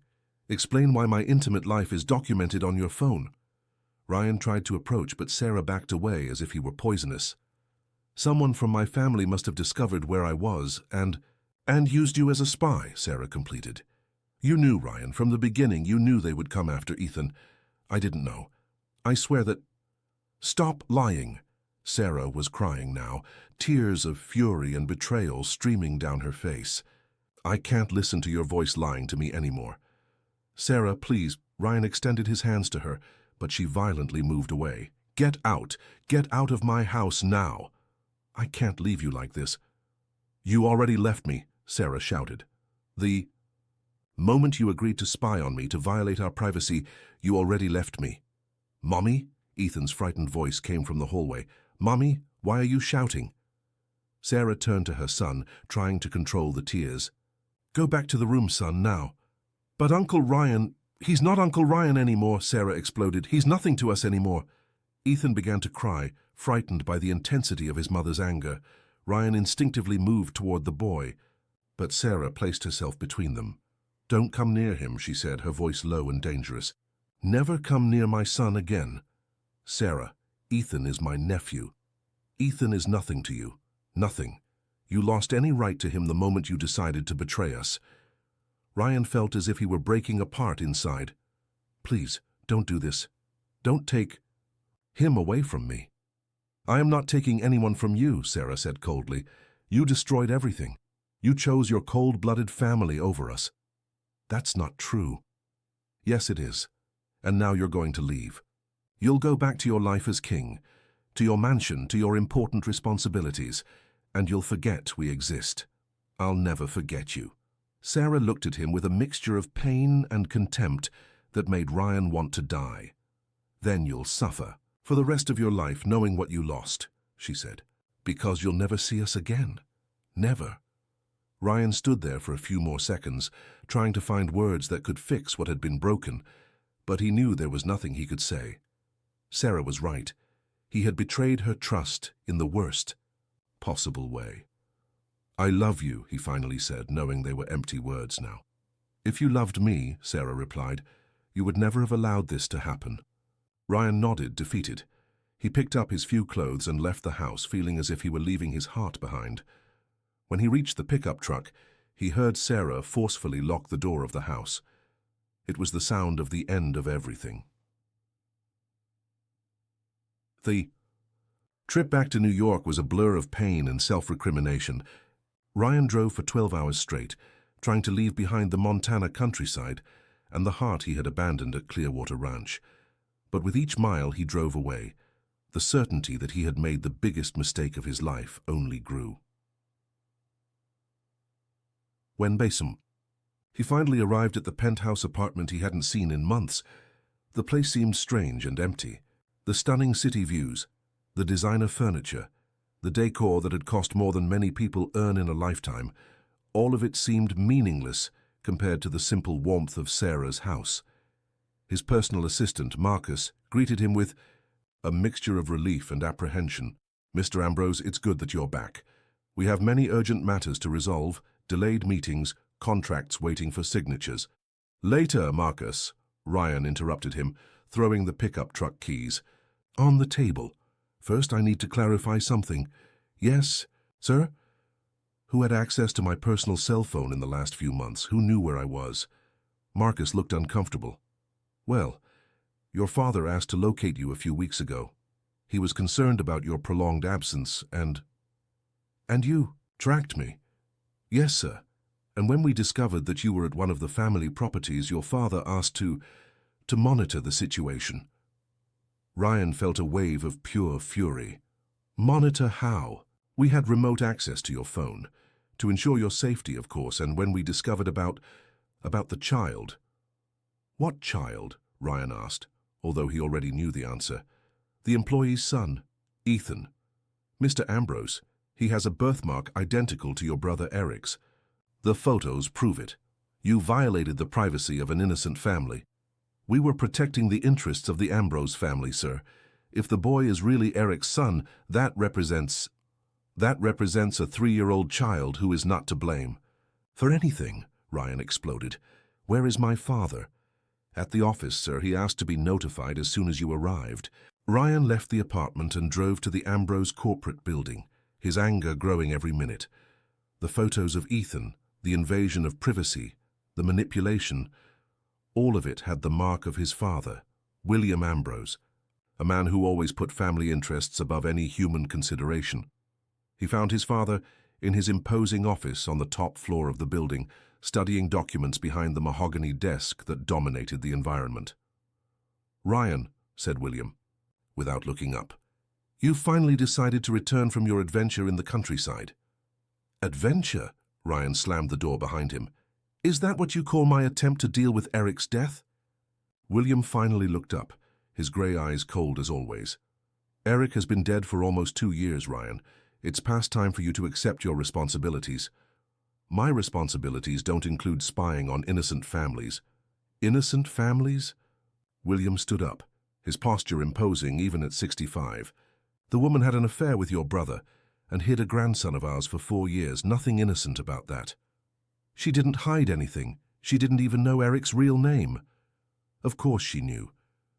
Explain why my intimate life is documented on your phone." Ryan tried to approach, but Sarah backed away as if he were poisonous. "Someone from my family must have discovered where I was and used you as a spy," Sarah completed. "You knew, Ryan, from the beginning you knew they would come after Ethan. I didn't know. I swear that—" "Stop lying." Sarah was crying now, tears of fury and betrayal streaming down her face. "I can't listen to your voice lying to me anymore." "Sarah, please." Ryan extended his hands to her, but she violently moved away. "Get out! Get out of my house now!" "I can't leave you like this." "You already left me," Sarah shouted. "The moment you agreed to spy on me, to violate our privacy, you already left me." "Mommy?" Ethan's frightened voice came from the hallway. "Mommy, why are you shouting?" Sarah turned to her son, trying to control the tears. "Go back to the room, son, now." "But Uncle Ryan, he's not Uncle Ryan anymore," Sarah exploded. "He's nothing to us anymore." Ethan began to cry, frightened by the intensity of his mother's anger. Ryan instinctively moved toward the boy, but Sarah placed herself between them. "Don't come near him," she said, her voice low and dangerous. "Never come near my son again." "Sarah, Ethan is my nephew. Ethan is nothing to you. Nothing. You lost any right to him the moment you decided to betray us." Ryan felt as if he were breaking apart inside. "Please, don't do this. Don't take him away from me." "I am not taking anyone from you," Sarah said coldly. "You destroyed everything. You chose your cold-blooded family over us." "That's not true." "Yes, it is. And now you're going to leave. You'll go back to your life as king, to your mansion, to your important responsibilities, and you'll forget we exist. I'll never forget you." Sarah looked at him with a mixture of pain and contempt that made Ryan want to die. "Then you'll suffer for the rest of your life knowing what you lost," she said, "because you'll never see us again. Never." Ryan stood there for a few more seconds, trying to find words that could fix what had been broken, but he knew there was nothing he could say. Sarah was right. He had betrayed her trust in the worst possible way. "I love you," he finally said, knowing they were empty words now. "If you loved me," Sarah replied, "you would never have allowed this to happen." Ryan nodded, defeated. He picked up his few clothes and left the house, feeling as if he were leaving his heart behind. When he reached the pickup truck, he heard Sarah forcefully lock the door of the house. It was the sound of the end of everything. Trip back to New York was a blur of pain and self-recrimination. Ryan drove for 12 hours straight, trying to leave behind the Montana countryside and the heart he had abandoned at Clearwater Ranch. But with each mile he drove away, the certainty that he had made the biggest mistake of his life only grew. When Basim. He finally arrived at the penthouse apartment he hadn't seen in months. The place seemed strange and empty. The stunning city views, the designer furniture, the decor that had cost more than many people earn in a lifetime, all of it seemed meaningless compared to the simple warmth of Sarah's house. His personal assistant, Marcus, greeted him with a mixture of relief and apprehension. "Mr. Ambrose, it's good that you're back. We have many urgent matters to resolve, delayed meetings, contracts waiting for signatures." "Later, Marcus," Ryan interrupted him, throwing the pickup truck keys. "On the table. First, I need to clarify something." "Yes, sir?" "Who had access to my personal cell phone in the last few months? Who knew where I was?" Marcus looked uncomfortable. "Well, your father asked to locate you a few weeks ago. He was concerned about your prolonged absence and you tracked me." "Yes, sir. And when we discovered that you were at one of the family properties, your father asked to monitor the situation." Ryan felt a wave of pure fury. "Monitor how?" "We had remote access to your phone. To ensure your safety, of course, and when we discovered about the child." "What child?" Ryan asked, although he already knew the answer. "The employee's son, Ethan. Mr. Ambrose, he has a birthmark identical to your brother Eric's. The photos prove it. You violated the privacy of an innocent family." "We were protecting the interests of the Ambrose family, sir. If the boy is really Eric's son, that represents a 3-year-old child who is not to blame." "For anything," Ryan exploded. "Where is my father?" "At the office, sir. He asked to be notified as soon as you arrived." Ryan left the apartment and drove to the Ambrose corporate building, his anger growing every minute. The photos of Ethan, the invasion of privacy, the manipulation, all of it had the mark of his father, William Ambrose, a man who always put family interests above any human consideration. He found his father in his imposing office on the top floor of the building, studying documents behind the mahogany desk that dominated the environment. "Ryan," said William, without looking up, "you finally decided to return from your adventure in the countryside." "Adventure?" Ryan slammed the door behind him. "Is that what you call my attempt to deal with Eric's death?" William finally looked up, his grey eyes cold as always. "Eric has been dead for almost 2 years, Ryan. It's past time for you to accept your responsibilities." "My responsibilities don't include spying on innocent families." "Innocent families?" William stood up, his posture imposing even at 65. "The woman had an affair with your brother and hid a grandson of ours for 4 years. Nothing innocent about that. She didn't hide anything. She didn't even know Eric's real name." "Of course she knew.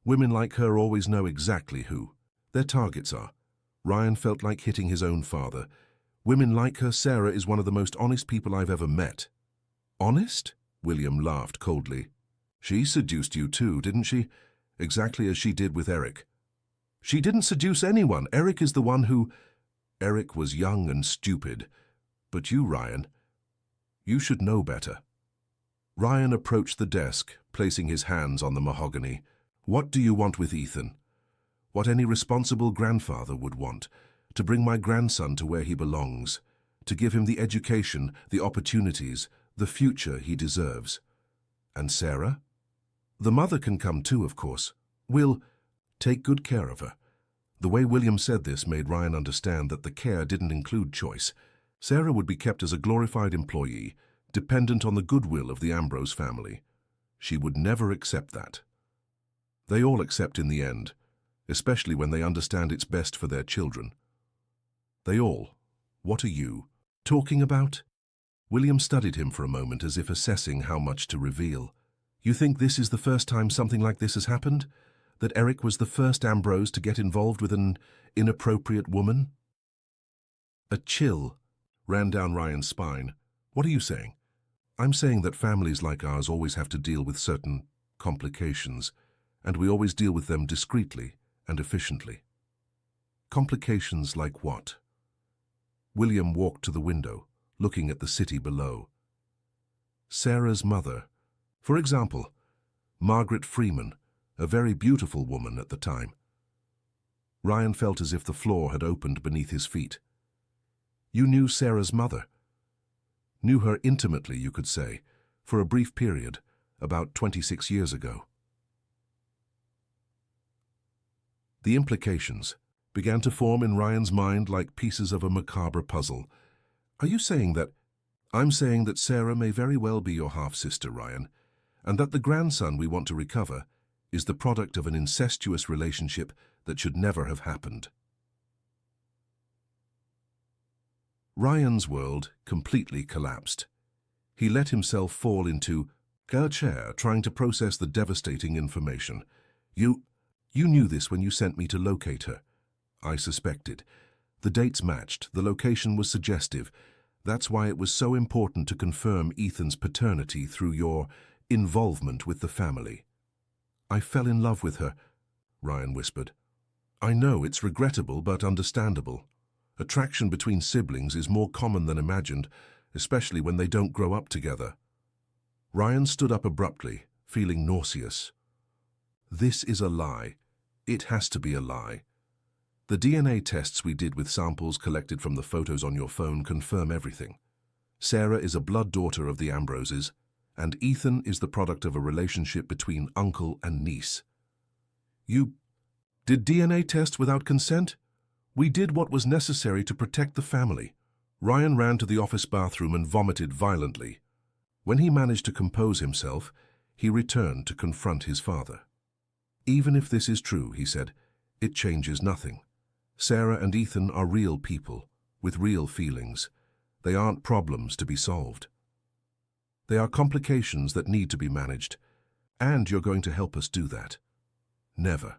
Women like her always know exactly who their targets are." Ryan felt like hitting his own father. "Women like her, Sarah is one of the most honest people I've ever met." "Honest?" William laughed coldly. "She seduced you too, didn't she? Exactly as she did with Eric." "She didn't seduce anyone. Eric is the one who—" "Eric was young and stupid. But you, Ryan, you should know better." Ryan approached the desk, placing his hands on the mahogany. "What do you want with Ethan?" "What any responsible grandfather would want. To bring my grandson to where he belongs. To give him the education, the opportunities, the future he deserves." "And Sarah?" "The mother can come too, of course. We'll take good care of her." The way William said this made Ryan understand that the care didn't include choice. Sarah would be kept as a glorified employee, dependent on the goodwill of the Ambrose family. She would never accept that. They all accept in the end, especially when they understand it's best for their children. They all. "What are you talking about?" William studied him for a moment as if assessing how much to reveal. "You think this is the first time something like this has happened? That Eric was the first Ambrose to get involved with an inappropriate woman?" A chill ran down Ryan's spine. "What are you saying?" "I'm saying that families like ours always have to deal with certain complications, and we always deal with them discreetly and efficiently." Complications like what? William walked to the window, looking at the city below. Sarah's mother, for example, Margaret Freeman, a very beautiful woman at the time. Ryan felt as if the floor had opened beneath his feet. You knew Sarah's mother. Knew her intimately, you could say, for a brief period, about 26 years ago. The implications began to form in Ryan's mind like pieces of a macabre puzzle. Are you saying that? I'm saying that Sarah may very well be your half-sister, Ryan, and that the grandson we want to recover is the product of an incestuous relationship that should never have happened. Ryan's world completely collapsed. He let himself fall into a chair, trying to process the devastating information. You knew this when you sent me to locate her. I suspected. The dates matched, the location was suggestive. That's why it was so important to confirm Ethan's paternity through your involvement with the family. I fell in love with her, Ryan whispered. I know it's regrettable but understandable. Attraction between siblings is more common than imagined, especially when they don't grow up together. Ryan stood up abruptly, feeling nauseous. This is a lie. It has to be a lie. The DNA tests we did with samples collected from the photos on your phone confirm everything. Sarah is a blood daughter of the Ambroses, and Ethan is the product of a relationship between uncle and niece. You did DNA tests without consent? We did what was necessary to protect the family. Ryan ran to the office bathroom and vomited violently. When he managed to compose himself, he returned to confront his father. Even if this is true, he said, it changes nothing. Sarah and Ethan are real people, with real feelings. They aren't problems to be solved. They are complications that need to be managed, and you're going to help us do that. Never.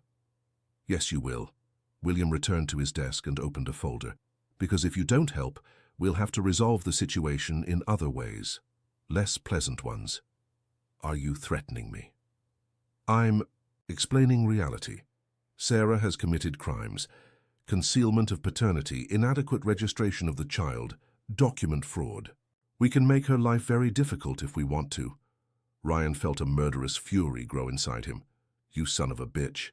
Yes, you will. William returned to his desk and opened a folder. Because if you don't help, we'll have to resolve the situation in other ways, less pleasant ones. Are you threatening me? I'm explaining reality. Sarah has committed crimes. Concealment of paternity, inadequate registration of the child, document fraud. We can make her life very difficult if we want to. Ryan felt a murderous fury grow inside him. You son of a bitch.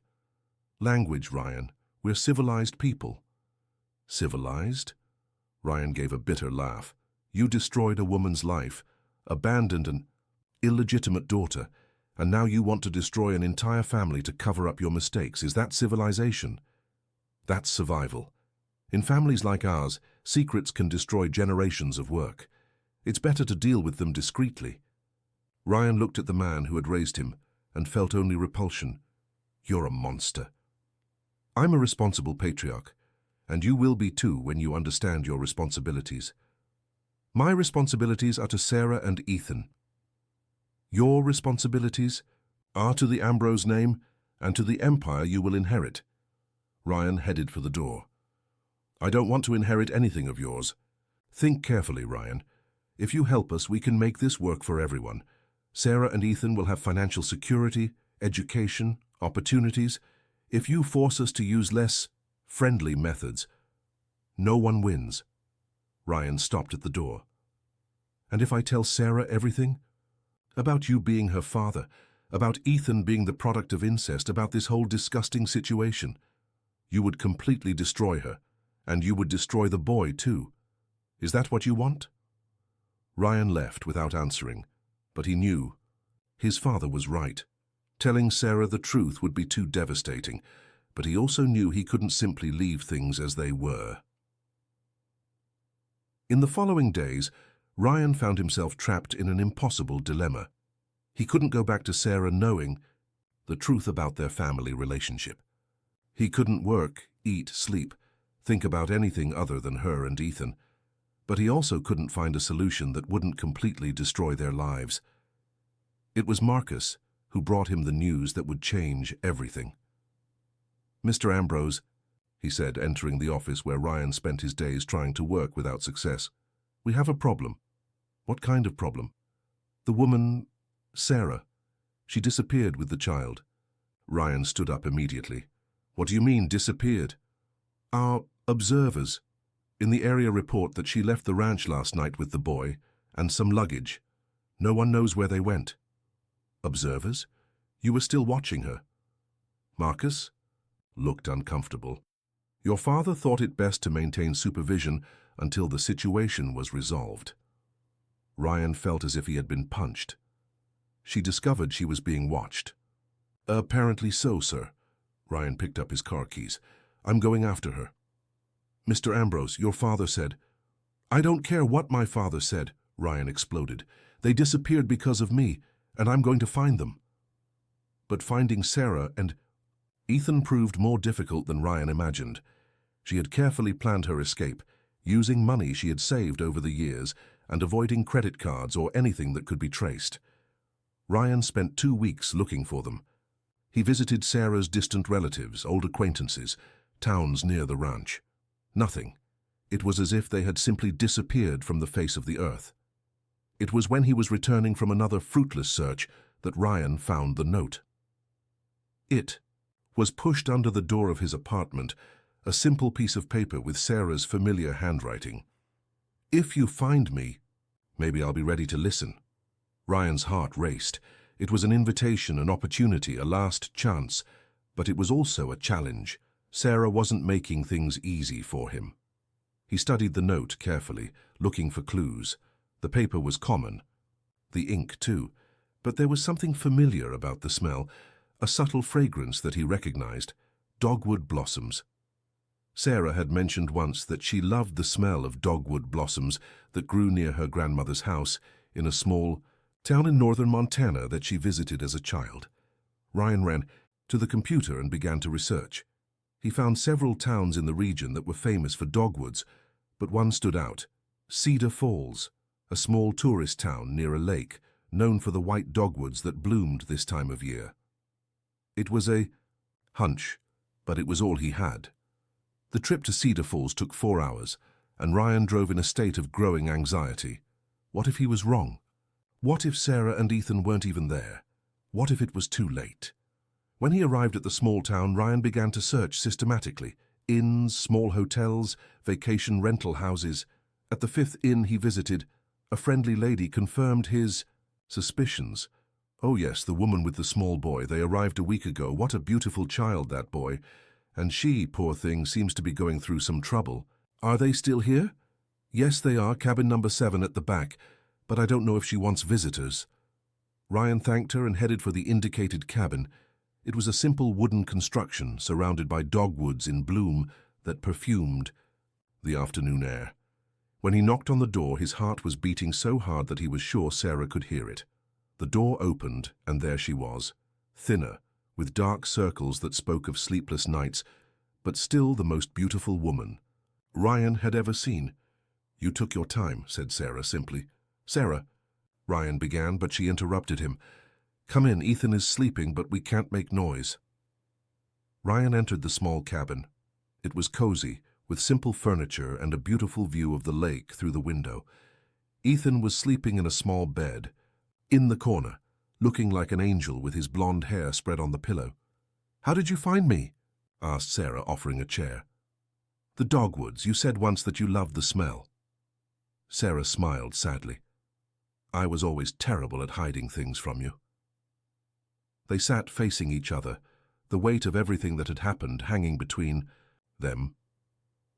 Language, Ryan. We're civilized people. Civilized? Ryan gave a bitter laugh. You destroyed a woman's life, abandoned an illegitimate daughter, and now you want to destroy an entire family to cover up your mistakes. Is that civilization? That's survival. In families like ours, secrets can destroy generations of work. It's better to deal with them discreetly. Ryan looked at the man who had raised him and felt only repulsion. You're a monster. I'm a responsible patriarch, and you will be too when you understand your responsibilities. My responsibilities are to Sarah and Ethan. Your responsibilities are to the Ambrose name and to the empire you will inherit. Ryan headed for the door. I don't want to inherit anything of yours. Think carefully, Ryan. If you help us, we can make this work for everyone. Sarah and Ethan will have financial security, education, opportunities. If you force us to use less friendly methods, no one wins. Ryan stopped at the door. And if I tell Sarah everything? About you being her father, about Ethan being the product of incest, about this whole disgusting situation. You would completely destroy her, and you would destroy the boy too. Is that what you want? Ryan left without answering, but he knew. His father was right. Telling Sarah the truth would be too devastating, but he also knew he couldn't simply leave things as they were. In the following days, Ryan found himself trapped in an impossible dilemma. He couldn't go back to Sarah knowing the truth about their family relationship. He couldn't work, eat, sleep, think about anything other than her and Ethan. But he also couldn't find a solution that wouldn't completely destroy their lives. It was Marcus who brought him the news that would change everything. Mr. Ambrose, he said, entering the office where Ryan spent his days trying to work without success. We have a problem. What kind of problem? The woman, Sarah. She disappeared with the child. Ryan stood up immediately. What do you mean, disappeared? Our observers in the area report that she left the ranch last night with the boy and some luggage. No one knows where they went. Observers? You were still watching her. Marcus looked uncomfortable. Your father thought it best to maintain supervision until the situation was resolved. Ryan felt as if he had been punched. She discovered she was being watched. Apparently so, sir. Ryan picked up his car keys. I'm going after her. Mr. Ambrose, your father said. I don't care what my father said, Ryan exploded. They disappeared because of me, and I'm going to find them. But finding Sarah and Ethan proved more difficult than Ryan imagined. She had carefully planned her escape, using money she had saved over the years and avoiding credit cards or anything that could be traced. Ryan spent 2 weeks looking for them. He visited Sarah's distant relatives, old acquaintances, towns near the ranch. Nothing. It was as if they had simply disappeared from the face of the earth. It was when he was returning from another fruitless search that Ryan found the note. It was pushed under the door of his apartment, a simple piece of paper with Sarah's familiar handwriting. If you find me, maybe I'll be ready to listen. Ryan's heart raced. It was an invitation, an opportunity, a last chance, but it was also a challenge. Sarah wasn't making things easy for him. He studied the note carefully, looking for clues. The paper was common. The ink, too. But there was something familiar about the smell, a subtle fragrance that he recognized. Dogwood blossoms. Sarah had mentioned once that she loved the smell of dogwood blossoms that grew near her grandmother's house in a small town in northern Montana that she visited as a child. Ryan ran to the computer and began to research. He found several towns in the region that were famous for dogwoods, but one stood out. Cedar Falls, a small tourist town near a lake, known for the white dogwoods that bloomed this time of year. It was a hunch, but it was all he had. The trip to Cedar Falls took 4 hours, and Ryan drove in a state of growing anxiety. What if he was wrong? What if Sarah and Ethan weren't even there? What if it was too late? When he arrived at the small town, Ryan began to search systematically. Inns, small hotels, vacation rental houses. At the 5th inn he visited, a friendly lady confirmed his suspicions. Oh yes, the woman with the small boy. They arrived a week ago. What a beautiful child, that boy. And she, poor thing, seems to be going through some trouble. Are they still here? Yes, they are, cabin number 7 at the back, but I don't know if she wants visitors. Ryan thanked her and headed for the indicated cabin. It was a simple wooden construction surrounded by dogwoods in bloom that perfumed the afternoon air. When he knocked on the door, his heart was beating so hard that he was sure Sarah could hear it. The door opened, and there she was, thinner, with dark circles that spoke of sleepless nights, but still the most beautiful woman Ryan had ever seen. You took your time, said Sarah simply. Sarah, Ryan began, but she interrupted him. Come in, Ethan is sleeping, but we can't make noise. Ryan entered the small cabin. It was cozy, with simple furniture and a beautiful view of the lake through the window. Ethan was sleeping in a small bed, in the corner, looking like an angel with his blonde hair spread on the pillow. How did you find me? Asked Sarah, offering a chair. The dogwoods. You said once that you loved the smell. Sarah smiled sadly. I was always terrible at hiding things from you. They sat facing each other, the weight of everything that had happened hanging between them.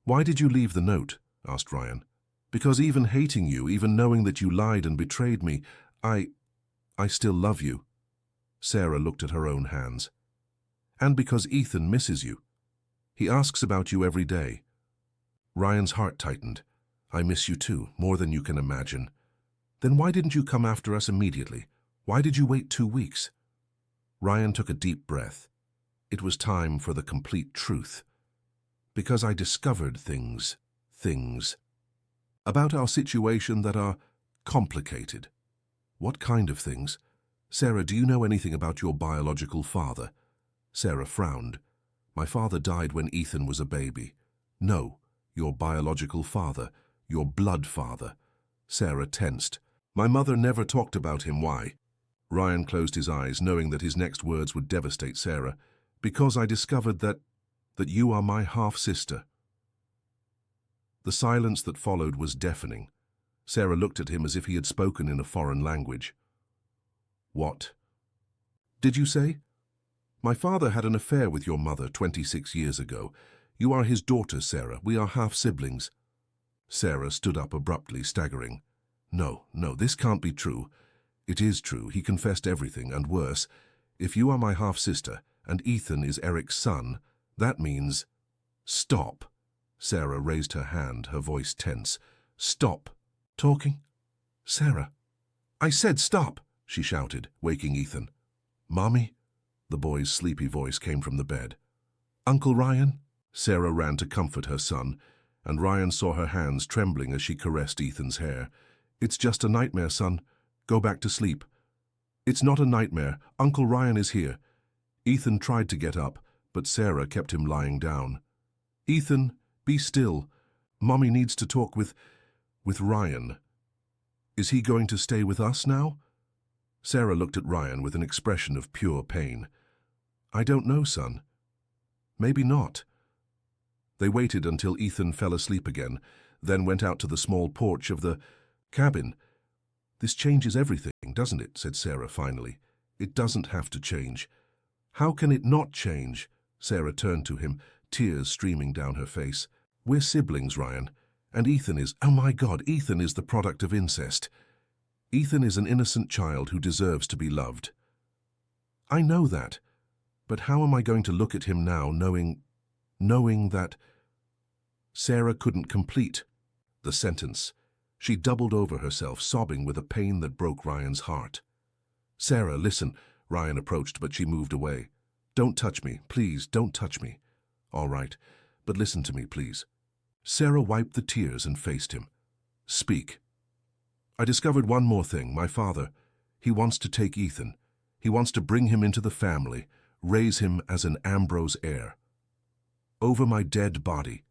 Why did you leave the note? Asked Ryan. Because even hating you, even knowing that you lied and betrayed me, I still love you. Sarah looked at her own hands. And because Ethan misses you. He asks about you every day. Ryan's heart tightened. I miss you too, more than you can imagine. Then why didn't you come after us immediately? Why did you wait 2 weeks? Ryan took a deep breath. It was time for the complete truth. Because I discovered things about our situation that are complicated. What kind of things? Sarah, do you know anything about your biological father? Sarah frowned. My father died when Ethan was a baby. No, your biological father, your blood father. Sarah tensed. My mother never talked about him. Why? Ryan closed his eyes, knowing that his next words would devastate Sarah. Because I discovered that you are my half-sister. The silence that followed was deafening. Sarah looked at him as if he had spoken in a foreign language. "What did you say?" "My father had an affair with your mother 26 years ago. You are his daughter, Sarah. We are half-siblings." Sarah stood up abruptly, staggering. No, this can't be true." "It is true. He confessed everything, and worse. If you are my half-sister, and Ethan is Eric's son, that means—" "Stop." Sarah raised her hand, her voice tense. "Stop talking. Sarah." "I said stop," she shouted, waking Ethan. "Mommy?" The boy's sleepy voice came from the bed. "Uncle Ryan?" Sarah ran to comfort her son, and Ryan saw her hands trembling as she caressed Ethan's hair. "It's just a nightmare, son. Go back to sleep." "It's not a nightmare. Uncle Ryan is here." Ethan tried to get up, but Sarah kept him lying down. "Ethan, be still. Mommy needs to talk with Ryan." "Is he going to stay with us now?" Sarah looked at Ryan with an expression of pure pain. "I don't know, son. Maybe not." They waited until Ethan fell asleep again, then went out to the small porch of the cabin. "This changes everything, doesn't it?" said Sarah finally. "It doesn't have to change." "How can it not change?" Sarah turned to him, tears streaming down her face. "We're siblings, Ryan, and Ethan is— oh my God, Ethan is the product of incest. Ethan is an innocent child who deserves to be loved." "I know that, but how am I going to look at him now knowing that—" Sarah couldn't complete the sentence. She doubled over herself, sobbing with a pain that broke Ryan's heart. "Sarah, listen." Ryan approached, but she moved away. "Don't touch me, please, don't touch me." "All right, but listen to me, please." Sarah wiped the tears and faced him. "Speak." "I discovered one more thing. My father, he wants to take Ethan. He wants to bring him into the family, raise him as an Ambrose heir. Over my dead body.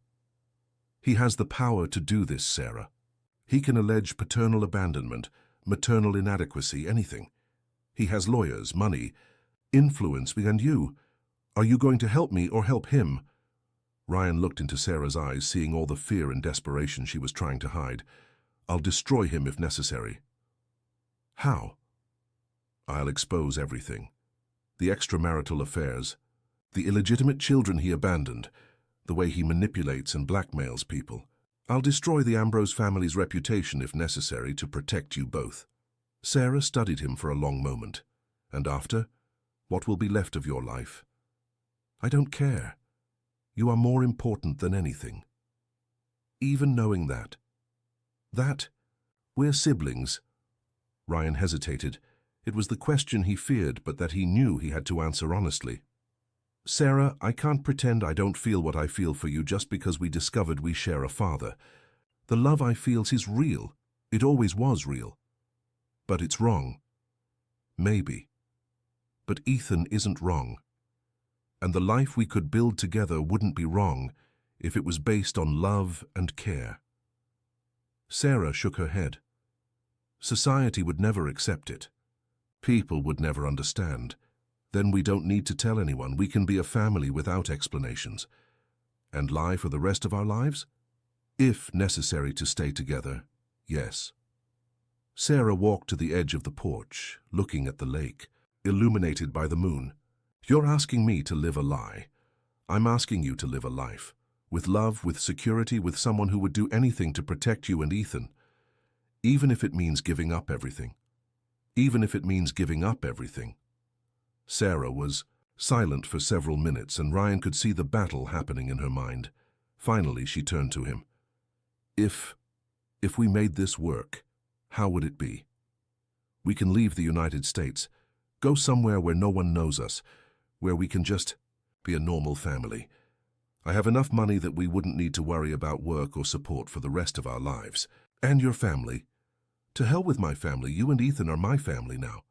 He has the power to do this, Sarah. He can allege paternal abandonment, maternal inadequacy, anything. He has lawyers, money, influence, and you. Are you going to help me or help him?" Ryan looked into Sarah's eyes, seeing all the fear and desperation she was trying to hide. "I'll destroy him if necessary." "How?" "I'll expose everything. The extramarital affairs, the illegitimate children he abandoned, the way he manipulates and blackmails people. I'll destroy the Ambrose family's reputation if necessary to protect you both." Sarah studied him for a long moment. "And after? What will be left of your life?" "I don't care. You are more important than anything." "Even knowing that? We're siblings." Ryan hesitated. It was the question he feared, but that he knew he had to answer honestly. "Sarah, I can't pretend I don't feel what I feel for you just because we discovered we share a father. The love I feel is real. It always was real. But it's wrong. Maybe. But Ethan isn't wrong. And the life we could build together wouldn't be wrong if it was based on love and care." Sarah shook her head. "Society would never accept it. People would never understand. Then we don't need to tell anyone. We can be a family without explanations. And lie for the rest of our lives? If necessary to stay together, yes." Sarah walked to the edge of the porch, looking at the lake, illuminated by the moon. "You're asking me to live a lie. I'm asking you to live a life. With love, with security, with someone who would do anything to protect you and Ethan. Even if it means giving up everything. Even if it means giving up everything." Sarah was silent for several minutes, and Ryan could see the battle happening in her mind. Finally, she turned to him. If we made this work, how would it be? We can leave the United States, go somewhere where no one knows us, where we can just be a normal family. I have enough money that we wouldn't need to worry about work or support for the rest of our lives. And your family? To hell with my family. You and Ethan are my family now.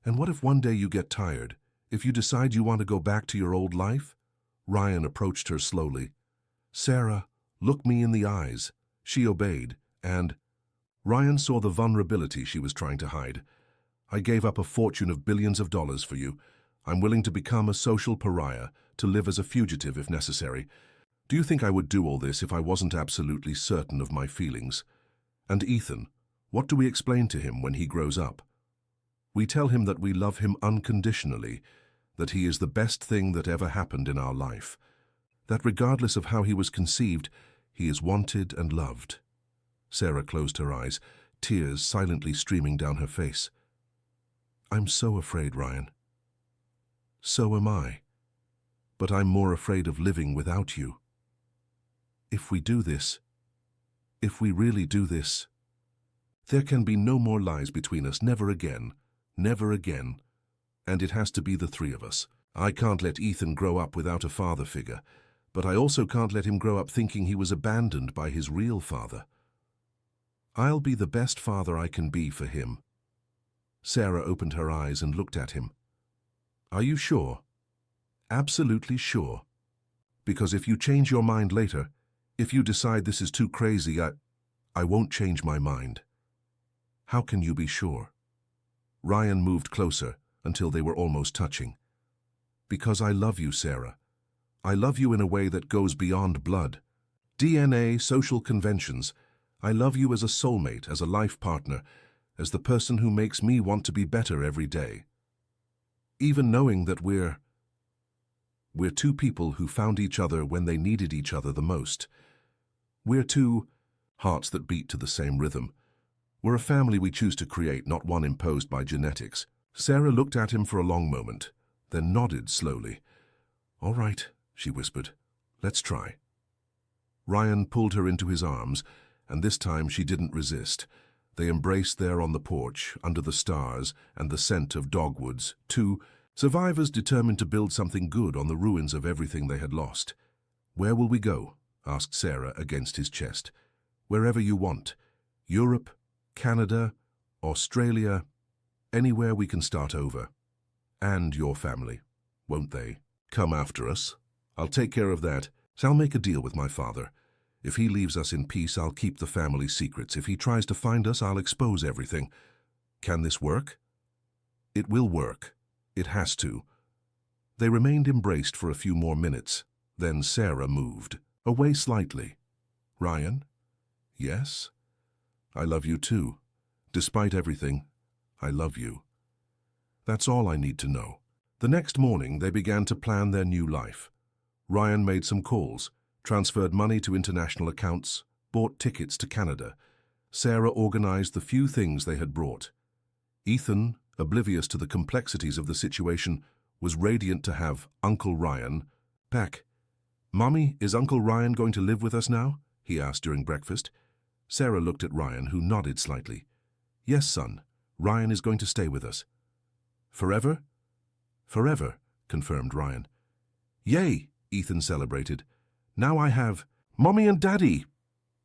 And what if one day you get tired? If you decide you want to go back to your old life?" Ryan approached her slowly. "Sarah, look me in the eyes." She obeyed, and Ryan saw the vulnerability she was trying to hide. "I gave up a fortune of billions of dollars for you. I'm willing to become a social pariah, to live as a fugitive if necessary. Do you think I would do all this if I wasn't absolutely certain of my feelings? And Ethan, what do we explain to him when he grows up? We tell him that we love him unconditionally, that he is the best thing that ever happened in our life, that regardless of how he was conceived, he is wanted and loved. Sarah closed her eyes, tears silently streaming down her face. I'm so afraid, Ryan. So am I. But I'm more afraid of living without you. If we do this, if we really do this, there can be no more lies between us, never again, never again. And it has to be the three of us. I can't let Ethan grow up without a father figure, but I also can't let him grow up thinking he was abandoned by his real father. I'll be the best father I can be for him. Sarah opened her eyes and looked at him. Are you sure? Absolutely sure. Because if you change your mind later, if you decide this is too crazy, I won't change my mind. How can you be sure? Ryan moved closer until they were almost touching. Because I love you, Sarah. I love you in a way that goes beyond blood. DNA, social conventions. I love you as a soulmate, as a life partner, as the person who makes me want to be better every day. Even knowing that we're two people who found each other when they needed each other the most. We're two hearts that beat to the same rhythm. We're a family we choose to create, not one imposed by genetics. Sarah looked at him for a long moment, then nodded slowly. All right, she whispered. Let's try. Ryan pulled her into his arms, and this time she didn't resist. They embraced there on the porch, under the stars and the scent of dogwoods, two survivors determined to build something good on the ruins of everything they had lost. Where will we go? Asked Sarah against his chest. Wherever you want. Europe, Canada, Australia, anywhere we can start over. And your family, won't they? Come after us. I'll take care of that. I'll make a deal with my father. If he leaves us in peace, I'll keep the family secrets. If he tries to find us, I'll expose everything. Can this work? It will work. It has to. They remained embraced for a few more minutes. Then Sarah moved, away slightly. Ryan? Yes? I love you too. Despite everything, I love you. That's all I need to know. The next morning, they began to plan their new life. Ryan made some calls, transferred money to international accounts, bought tickets to Canada. Sarah organized the few things they had brought. Ethan, oblivious to the complexities of the situation, was radiant to have Uncle Ryan back. Mommy, is Uncle Ryan going to live with us now? He asked during breakfast. Sarah looked at Ryan, who nodded slightly. Yes, son. Ryan is going to stay with us. Forever? Forever, confirmed Ryan. Yay, Ethan celebrated. Now I have Mommy and Daddy.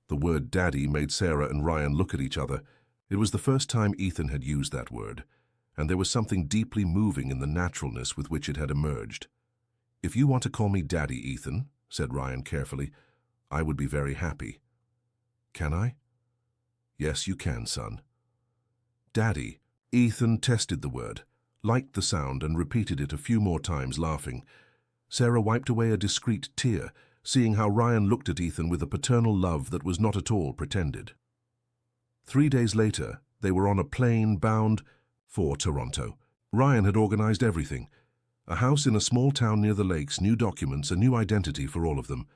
The word Daddy made Sarah and Ryan look at each other. It was the first time Ethan had used that word, and there was something deeply moving in the naturalness with which it had emerged. If you want to call me Daddy, Ethan, said Ryan carefully, I would be very happy. Can I? Yes, you can, son. Daddy. Ethan tested the word, liked the sound, and repeated it a few more times, laughing. Sarah wiped away a discreet tear, seeing how Ryan looked at Ethan with a paternal love that was not at all pretended. 3 days later, they were on a plane bound for Toronto. Ryan had organized everything. A house in a small town near the lakes, new documents, a new identity for all of them.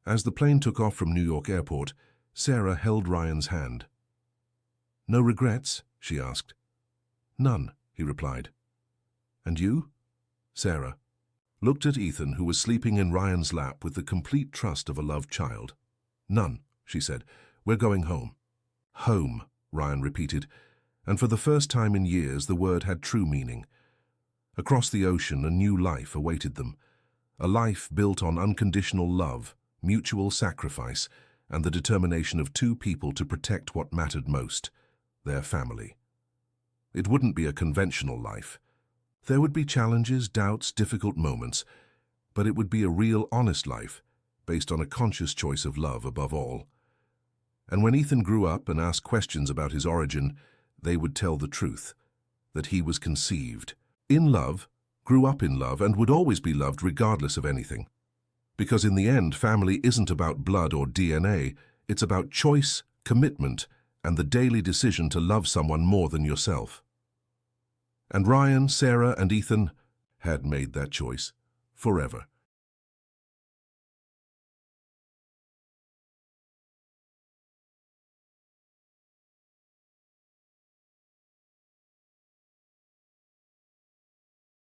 As the plane took off from New York Airport, Sarah held Ryan's hand. No regrets? She asked. None, he replied. And you? Sarah looked at Ethan, who was sleeping in Ryan's lap with the complete trust of a loved child. None, she said. We're going home. Home, Ryan repeated, and for the first time in years the word had true meaning. Across the ocean, a new life awaited them, a life built on unconditional love, mutual sacrifice, and the determination of two people to protect what mattered most, their family. It wouldn't be a conventional life. There would be challenges, doubts, difficult moments, but it would be a real, honest life, based on a conscious choice of love above all. And when Ethan grew up and asked questions about his origin, they would tell the truth, that he was conceived in love, grew up in love, and would always be loved regardless of anything. Because in the end, family isn't about blood or DNA, it's about choice, commitment, and the daily decision to love someone more than yourself. And Ryan, Sarah, and Ethan had made that choice forever.